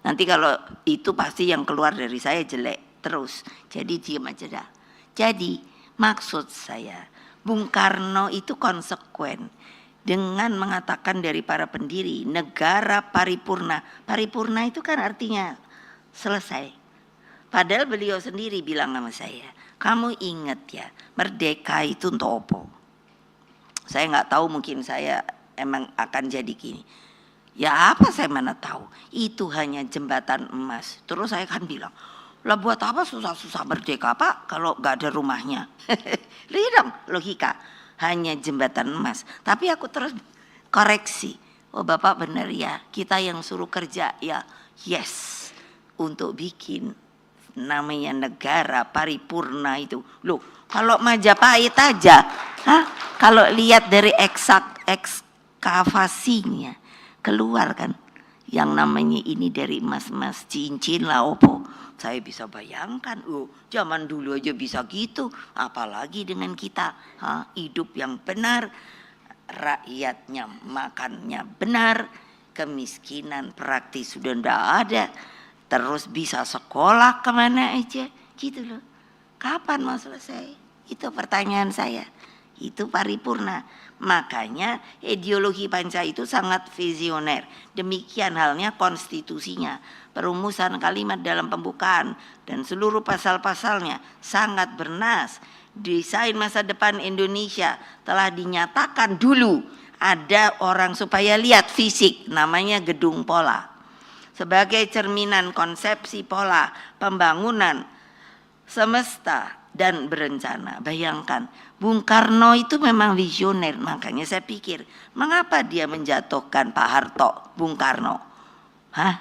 A: Nanti kalau itu pasti yang keluar dari saya jelek terus. Jadi diam aja dah. Jadi maksud saya, Bung Karno itu konsekuen dengan mengatakan dari para pendiri negara paripurna. Paripurna itu kan artinya selesai. Padahal beliau sendiri bilang sama saya, kamu ingat ya, merdeka itu untuk apa? Saya nggak tahu, mungkin saya emang akan jadi gini. Ya apa saya mana tahu, itu hanya jembatan emas. Terus saya kan bilang, lah buat apa susah-susah merdeka Pak kalau nggak ada rumahnya? Lihat dong logika, hanya jembatan emas. Tapi aku terus koreksi, oh Bapak benar ya, kita yang suruh kerja ya, yes, untuk bikin namanya negara paripurna itu. Loh, kalau Majapahit aja, kalau lihat dari ekskavasinya keluar kan yang namanya ini dari emas-emas, cincin lah opo. Saya bisa bayangkan, zaman dulu aja bisa gitu, apalagi dengan kita, hidup yang benar, rakyatnya makannya benar, kemiskinan praktis sudah ndak ada, terus bisa sekolah kemana aja, gitu loh. Kapan mau selesai? Itu pertanyaan saya. Itu paripurna. Makanya ideologi Panca itu sangat visioner. Demikian halnya konstitusinya, perumusan kalimat dalam pembukaan dan seluruh pasal-pasalnya sangat bernas. Desain masa depan Indonesia telah dinyatakan dulu, ada orang supaya lihat fisik, namanya gedung pola. Sebagai cerminan konsepsi pola pembangunan semesta dan berencana. Bayangkan, Bung Karno itu memang visioner, makanya saya pikir, mengapa dia menjatuhkan Pak Harto, Bung Karno?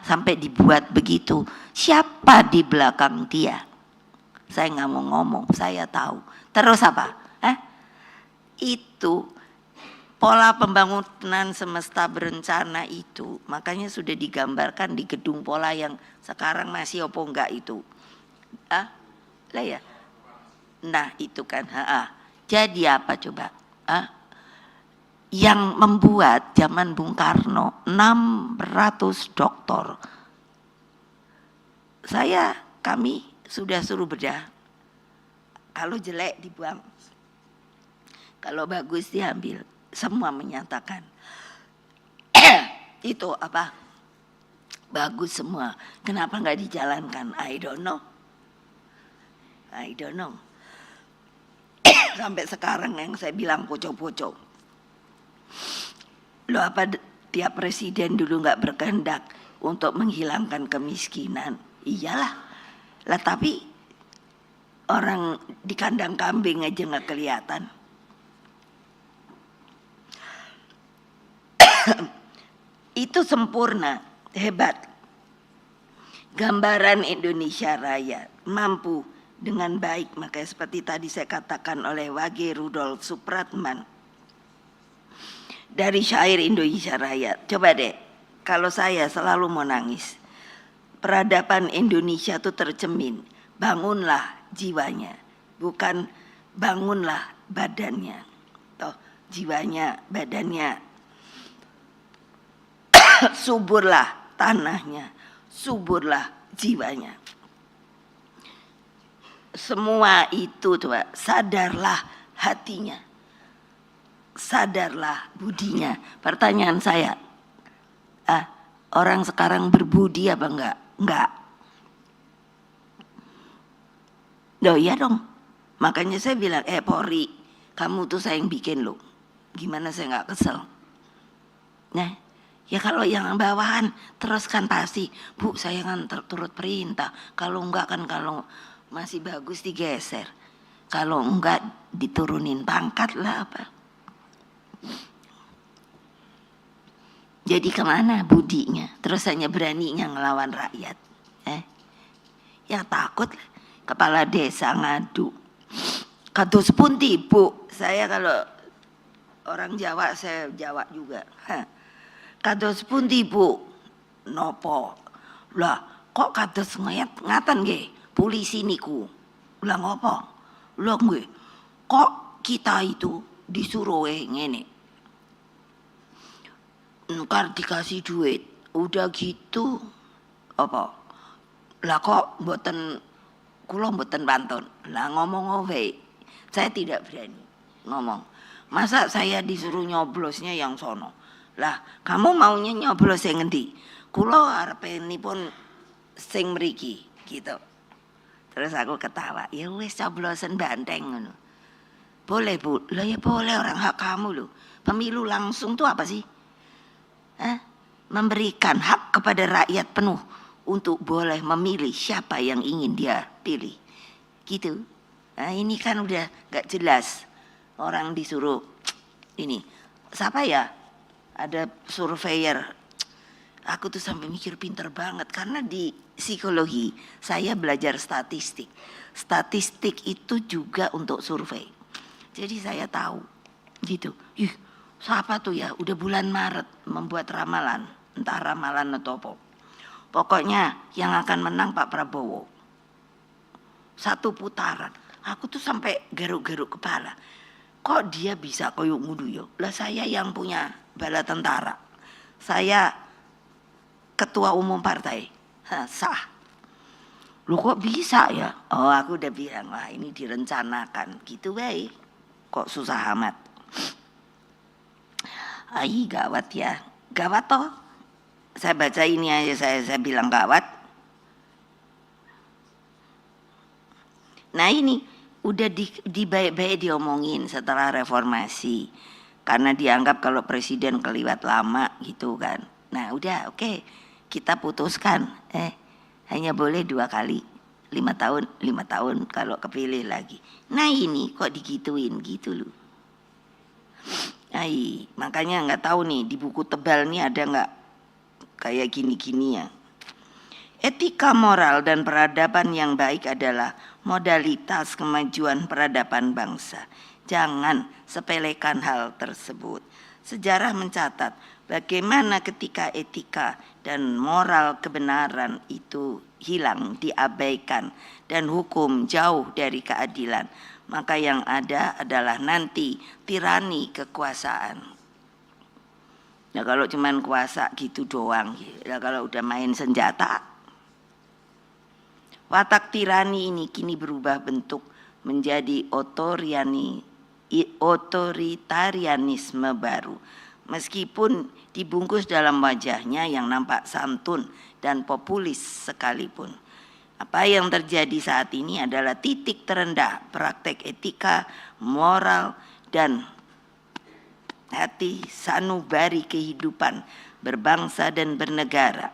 A: Sampai dibuat begitu. Siapa di belakang dia? Saya nggak mau ngomong, saya tahu. Terus apa? Itu pola pembangunan semesta berencana itu, makanya sudah digambarkan di gedung pola yang sekarang masih opo enggak itu. Lah ya. Nah itu kan. Jadi apa coba? Yang membuat zaman Bung Karno 600 doktor. Kami sudah suruh bedah. Kalau jelek dibuang. Kalau bagus diambil. Semua menyatakan itu apa? Bagus semua. Kenapa nggak dijalankan? I don't know. Sampai sekarang yang saya bilang pocong-pocong. Loh, apa tiap presiden dulu nggak berkehendak untuk menghilangkan kemiskinan? Iyalah. Lah tapi orang di kandang kambing aja nggak kelihatan. Itu sempurna, hebat. Gambaran Indonesia Raya mampu dengan baik, makanya seperti tadi saya katakan oleh Wage Rudolf Supratman dari syair Indonesia Raya. Coba deh, kalau saya selalu mau nangis. Peradaban Indonesia itu tercemin, bangunlah jiwanya, bukan bangunlah badannya. Toh jiwanya, badannya. Suburlah tanahnya, suburlah jiwanya. Semua itu tuh, sadarlah hatinya, sadarlah budinya. Pertanyaan saya, orang sekarang berbudi apa enggak? Enggak. Loh iya dong. Makanya saya bilang, Polri, kamu tuh saya yang bikin lo. Gimana saya enggak kesel? Nah, ya kalau yang bawahan terus kan pasti, Bu saya kan turut perintah. Kalau enggak kan, kalau masih bagus digeser. Kalau enggak diturunin pangkat lah apa. Jadi kemana budinya? Terus hanya beraninya ngelawan rakyat. Ya takut kepala desa ngadu. Kados pundi Bu? Saya kalau orang Jawa, saya Jawa juga. Kados pundi Bu? Nopo? Lah kok kados ngaten nggih? Polisi niku. Lah ngopo? Lah nggih. Kok kita itu disuruh ngene. Ntar dikasih duit, udah gitu apa? Lah kok kula mboten pantun. Lah ngomong wae. Saya tidak berani ngomong. Masa saya disuruh nyoblosnya yang sono? Lah, kamu maunya nyoblos yang ngendi? Kula arepenipun sing mriki gitu. Terus aku ketawa. Ya wis coblosen banteng ngono. Boleh Bu? Lah ya boleh, orang hak kamu loh. Pemilu langsung tuh apa sih? Memberikan hak kepada rakyat penuh untuk boleh memilih siapa yang ingin dia pilih. Gitu. Nah ini kan udah gak jelas. Orang disuruh ini. Siapa ya? Ada surveyor. Aku tuh sampai mikir pinter banget. Karena di psikologi saya belajar statistik. Statistik itu juga untuk survei. Jadi saya tahu gitu. Siapa tuh ya? Udah bulan Maret membuat ramalan. Entah ramalan atau apa. Pokoknya yang akan menang Pak Prabowo. 1 putaran. Aku tuh sampai garuk-garuk kepala. Kok dia bisa koyok ngudu yo? Lah saya yang punya bala tentara. Saya ketua umum partai. Sah. Lu kok bisa ya? Oh aku udah bilang, wah ini direncanakan. Gitu baik. Kok susah amat. Gawat ya. Gawat toh. Saya baca ini aja saya bilang gawat. Nah ini udah di baik-baik diomongin setelah reformasi. Karena dianggap kalau presiden keliwat lama gitu kan. Nah udah oke. Kita putuskan. Hanya boleh 2 kali. 5 tahun kalau kepilih lagi. Nah ini kok digituin gitu loh. Makanya nggak tahu nih di buku tebal nih ada nggak kayak gini-gini ya. Etika moral dan peradaban yang baik adalah modalitas kemajuan peradaban bangsa. Jangan sepelekan hal tersebut. Sejarah mencatat bagaimana ketika etika dan moral kebenaran itu hilang, diabaikan, dan hukum jauh dari keadilan, maka yang ada adalah nanti tirani kekuasaan. Nah kalau cuman kuasa gitu doang, ya kalau udah main senjata, watak tirani ini kini berubah bentuk menjadi otoritarianisme baru. Meskipun dibungkus dalam wajahnya yang nampak santun dan populis sekalipun. Apa yang terjadi saat ini adalah titik terendah praktek etika, moral, dan hati sanubari kehidupan berbangsa dan bernegara.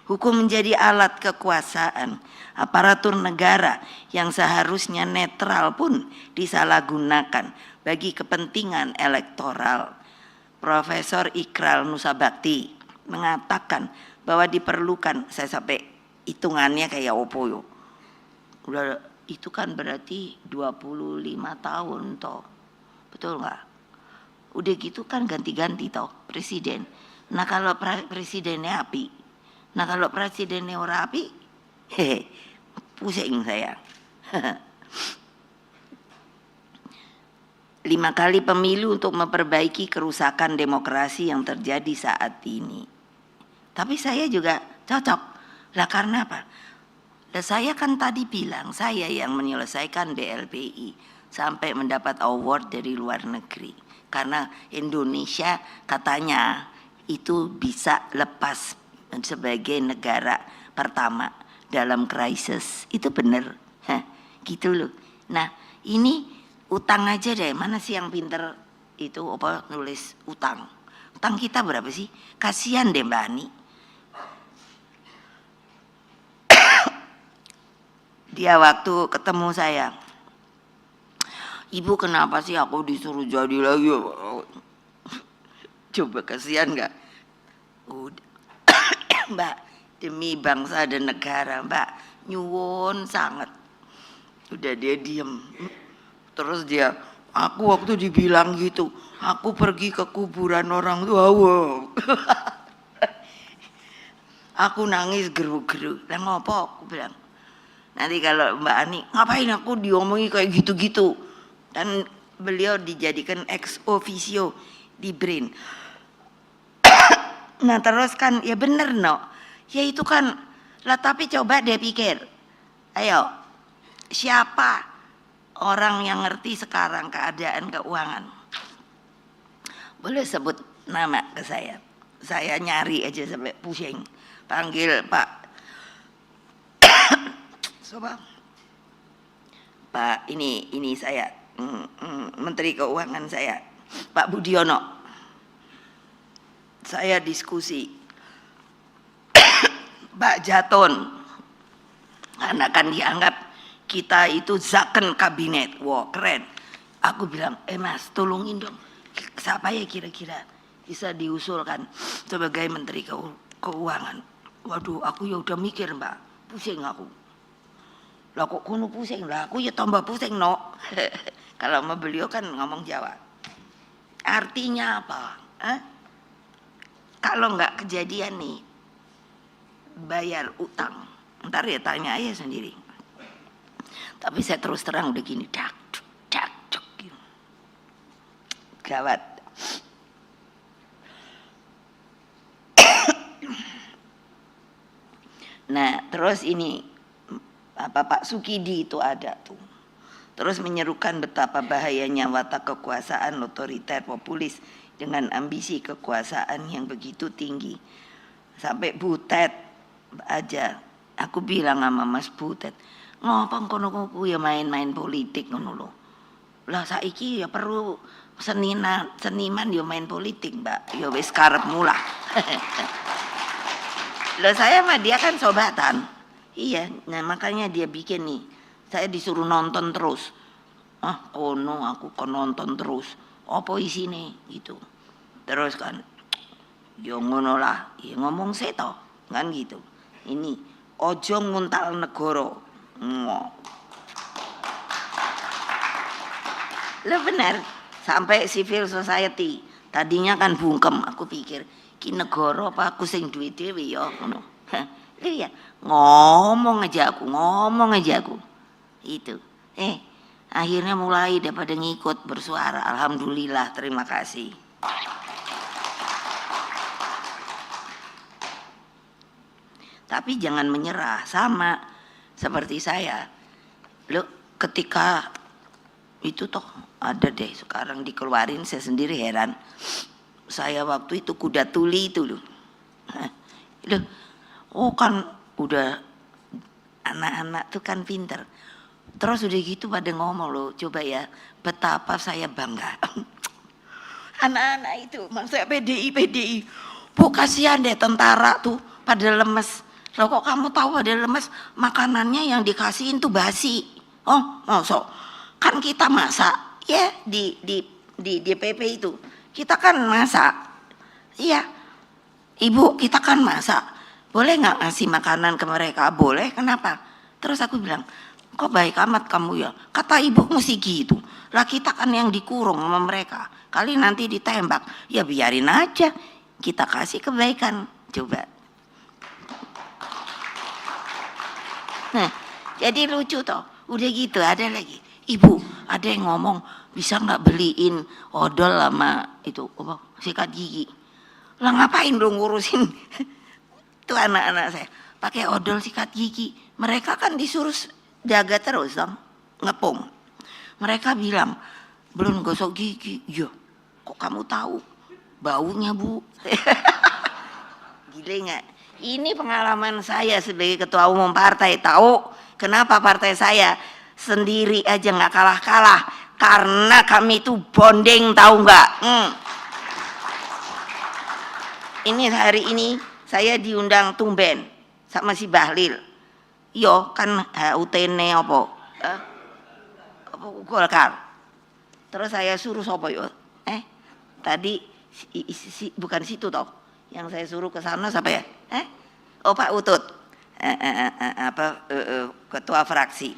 A: Hukum menjadi alat kekuasaan. Aparatur negara yang seharusnya netral pun disalahgunakan bagi kepentingan elektoral. Profesor Ikral Nusabakti mengatakan bahwa diperlukan, saya sampai hitungannya kayak opo yo. Udah itu kan berarti 25 tahun toh. Betul nggak? Udah gitu kan ganti-ganti toh presiden. Nah kalau presidennya api, nah kalau presidennya ora api, pusing saya. 5 kali pemilu untuk memperbaiki kerusakan demokrasi yang terjadi saat ini. Tapi saya juga cocok. Lah karena apa? Lah saya kan tadi bilang saya yang menyelesaikan BLPI sampai mendapat award dari luar negeri. Karena Indonesia katanya itu bisa lepas sebagai negara pertama dalam krisis. Itu benar. Gitu loh. Nah ini utang aja deh, mana sih yang pinter itu apa nulis utang? Utang kita berapa sih? Kasihan deh Mbak Ani. Dia waktu ketemu saya, Ibu kenapa sih aku disuruh jadi lagi? Coba kasihan nggak? Udah, Mbak, demi bangsa dan negara Mbak, nyuwun sangat. Udah dia diem. Terus dia, aku waktu dibilang gitu, aku pergi ke kuburan orang tua, wow. Aku nangis geru-geru. Lah ngopo? Aku bilang, nanti kalau Mbak Ani, ngapain aku diomongi kayak gitu-gitu? Dan beliau dijadikan ex officio di BRIN. Nah terus kan, ya bener no. Ya itu kan, lah tapi coba deh pikir. Ayo, siapa orang yang ngerti sekarang keadaan keuangan? Boleh sebut nama ke saya? Saya nyari aja sampai pusing. Panggil Pak Soba. Pak ini saya Menteri Keuangan saya, Pak Budiono. Saya diskusi. Pak Jaton. Karena kan dianggap kita itu zakon kabinet. Wah keren. Aku bilang, Mas tolongin dong. Siapa ya kira-kira bisa diusulkan sebagai Menteri Keuangan? Waduh aku ya udah mikir Mbak. Pusing aku. Lah kok kuno pusing lah. Aku ya tambah pusing no. Kalau sama beliau kan ngomong Jawa. Artinya apa? Kalau nggak kejadian nih bayar utang. Ntar ya tanya aja sendiri. Tapi saya terus terang udah gini, dak gitu. Gawat. Nah, terus ini Pak Sukidi itu ada tuh. Terus menyerukan betapa bahayanya watak kekuasaan otoriter populis dengan ambisi kekuasaan yang begitu tinggi. Sampai Butet aja, aku bilang sama Mas Butet, ngopong kono ya main-main politik ngono lho. Lah saiki ya perlu seniman ya main politik, Mbak. Ya wis karep mulah. Lah saya sama dia kan sobatan. Iya, nah makanya dia bikin nih. Saya disuruh nonton terus. Ah, kono aku kon nonton terus. Apa isine gitu. Terus kan, yo ngono lah, ya ngomong seto, kan gitu. Ini ojo nguntal negara. Lo benar, sampai civil society. Tadinya kan bungkem, aku pikir ki negara apa aku sing duwe dhewe ya ngono. Iya, ngomong aja aku. Itu. Akhirnya mulai daripada ngikut bersuara. Alhamdulillah, terima kasih. Tapi jangan menyerah, sama seperti saya. Lo ketika itu toh ada deh sekarang dikeluarin, saya sendiri heran. Saya waktu itu kuda tuli itu loh. Oh kan udah anak-anak tuh kan pinter. Terus udah gitu pada ngomong loh, coba ya betapa saya bangga. Anak-anak itu maksudnya PDI. Bu kasihan deh tentara tuh pada lemes. Loh kok kamu tahu pada lemes, makanannya yang dikasihin tuh basi. Oh, masuk. Kan kita masak ya di DPP itu. Kita kan masak. Iya. Ibu, kita kan masak. Boleh nggak ngasih makanan ke mereka? Boleh, kenapa? Terus aku bilang, kok baik amat kamu ya? Kata ibu mesti gitu. Lah kita kan yang dikurung sama mereka. Kali nanti ditembak. Ya biarin aja. Kita kasih kebaikan. Coba. Nah, jadi lucu toh. Udah gitu ada lagi. Ibu, ada yang ngomong, bisa nggak beliin odol sama itu sikat gigi? Lah ngapain dong ngurusin tuh anak-anak saya pakai odol sikat gigi? Mereka kan disuruh jaga terus dong, ngepung. Mereka bilang belum gosok gigi. Yo, kok kamu tahu baunya bu? Gile nggak? Ini pengalaman saya sebagai ketua umum partai. Tahu kenapa partai saya sendiri aja nggak kalah-kalah? Karena kami itu bonding, tahu nggak? Ini hari ini saya diundang tumben sama si Bahlil. Yo kan HUTN apa Golkar. Terus saya suruh sopo yo? Tadi bukan situ toh. Yang saya suruh ke sana siapa ya? Oh Pak Utut. Ketua fraksi.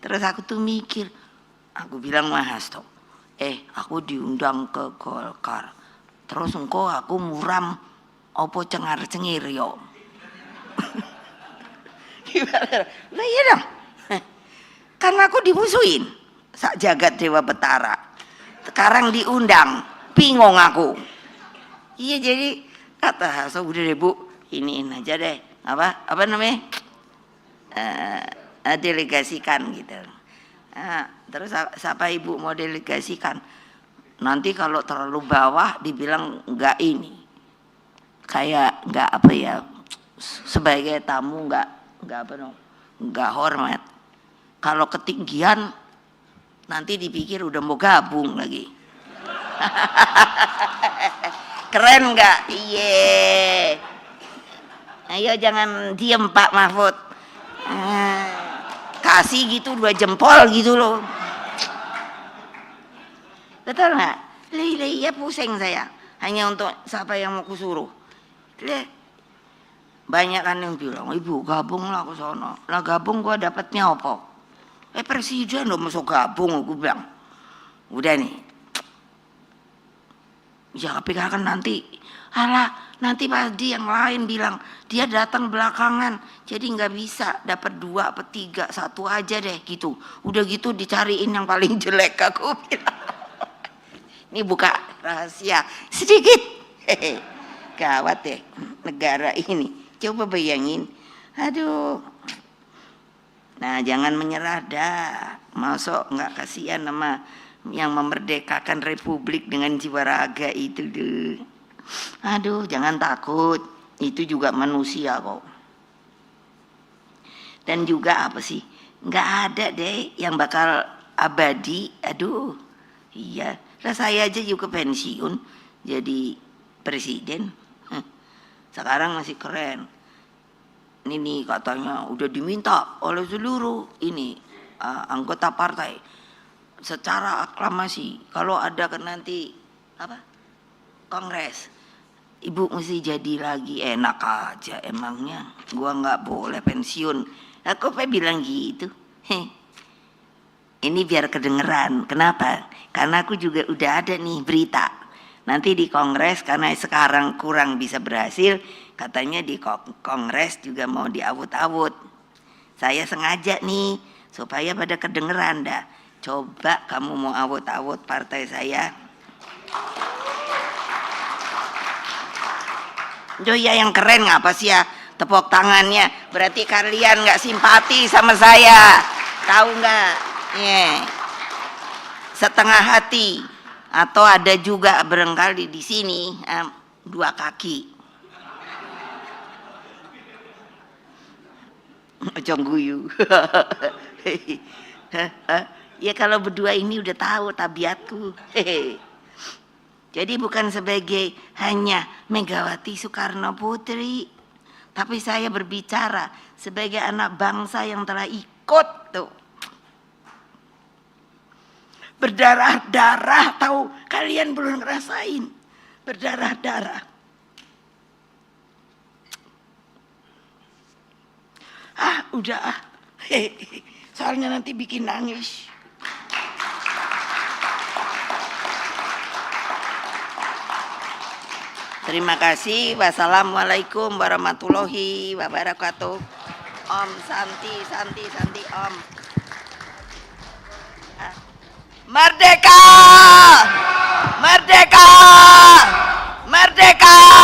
A: Terus aku tuh mikir, aku bilang Mas toh. Aku diundang ke Golkar. Terus engkau aku muram opo cengar-cengir yo. Lah iya dong. Karena aku dimusuhin sak jagat Dewa Betara. Sekarang diundang, bingung aku. Iya jadi kata so udah deh Bu, iniin aja deh. Apa namanya? Delegasikan gitu. Terus siapa Ibu mau delegasikan? Nanti kalau terlalu bawah dibilang enggak ini, kayak enggak apa ya, sebagai tamu enggak hormat. Kalau ketinggian nanti dipikir udah mau gabung lagi. Keren enggak? Iye. Ayo jangan diem Pak Mahfud. Kasih gitu 2 jempol gitu loh. Betul nggak? Iya pusing saya. Hanya untuk siapa yang mau kusuruh. Banyak kan yang bilang, Ibu gabunglah ke sono. Lah gabung gua dapatnya apa? Presiden udah masuk gabung, aku bilang. Udah nih. Ya tapi kan nanti, nanti pasti yang lain bilang dia datang belakangan, jadi nggak bisa dapat 2 atau 3, 1 aja deh gitu. Udah gitu dicariin yang paling jelek, aku bilang. Ini buka rahasia sedikit. Gawat deh negara ini. Coba bayangin. Aduh. Nah jangan menyerah dah. Masuk nggak kasihan sama yang memerdekakan republik dengan jiwa raga itu deh. Aduh jangan takut. Itu juga manusia kok. Dan juga apa sih? Nggak ada deh yang bakal abadi. Aduh. Iya. Lah saya aja juga pensiun jadi presiden. Sekarang masih keren. ini katanya udah diminta oleh seluruh ini anggota partai secara aklamasi kalau ada kan nanti apa kongres, ibu mesti jadi lagi. Enak aja emangnya, gua nggak boleh pensiun. Aku bilang gitu. Ini biar kedengeran. Kenapa? Karena aku juga udah ada nih berita. Nanti di kongres, karena sekarang kurang bisa berhasil, katanya di kongres juga mau diawut-awut. Saya sengaja nih supaya pada kedengeran dah. Coba kamu mau awut-awut partai saya. Ya yang keren ngapa sih ya tepuk tangannya? Berarti kalian nggak simpati sama saya, tahu nggak? Setengah hati. Atau ada juga barangkali di sini 2 kaki. Ojong guyu. Ya kalau berdua ini udah tahu tabiatku. Jadi bukan sebagai hanya Megawati Soekarno Putri, tapi saya berbicara sebagai anak bangsa yang telah ikut tuh. Berdarah-darah, tahu kalian belum ngerasain berdarah-darah. Udah soalnya nanti bikin nangis. Terima kasih. Wassalamualaikum warahmatullahi wabarakatuh. Om Santi Om. Merdeka! Merdeka! Merdeka!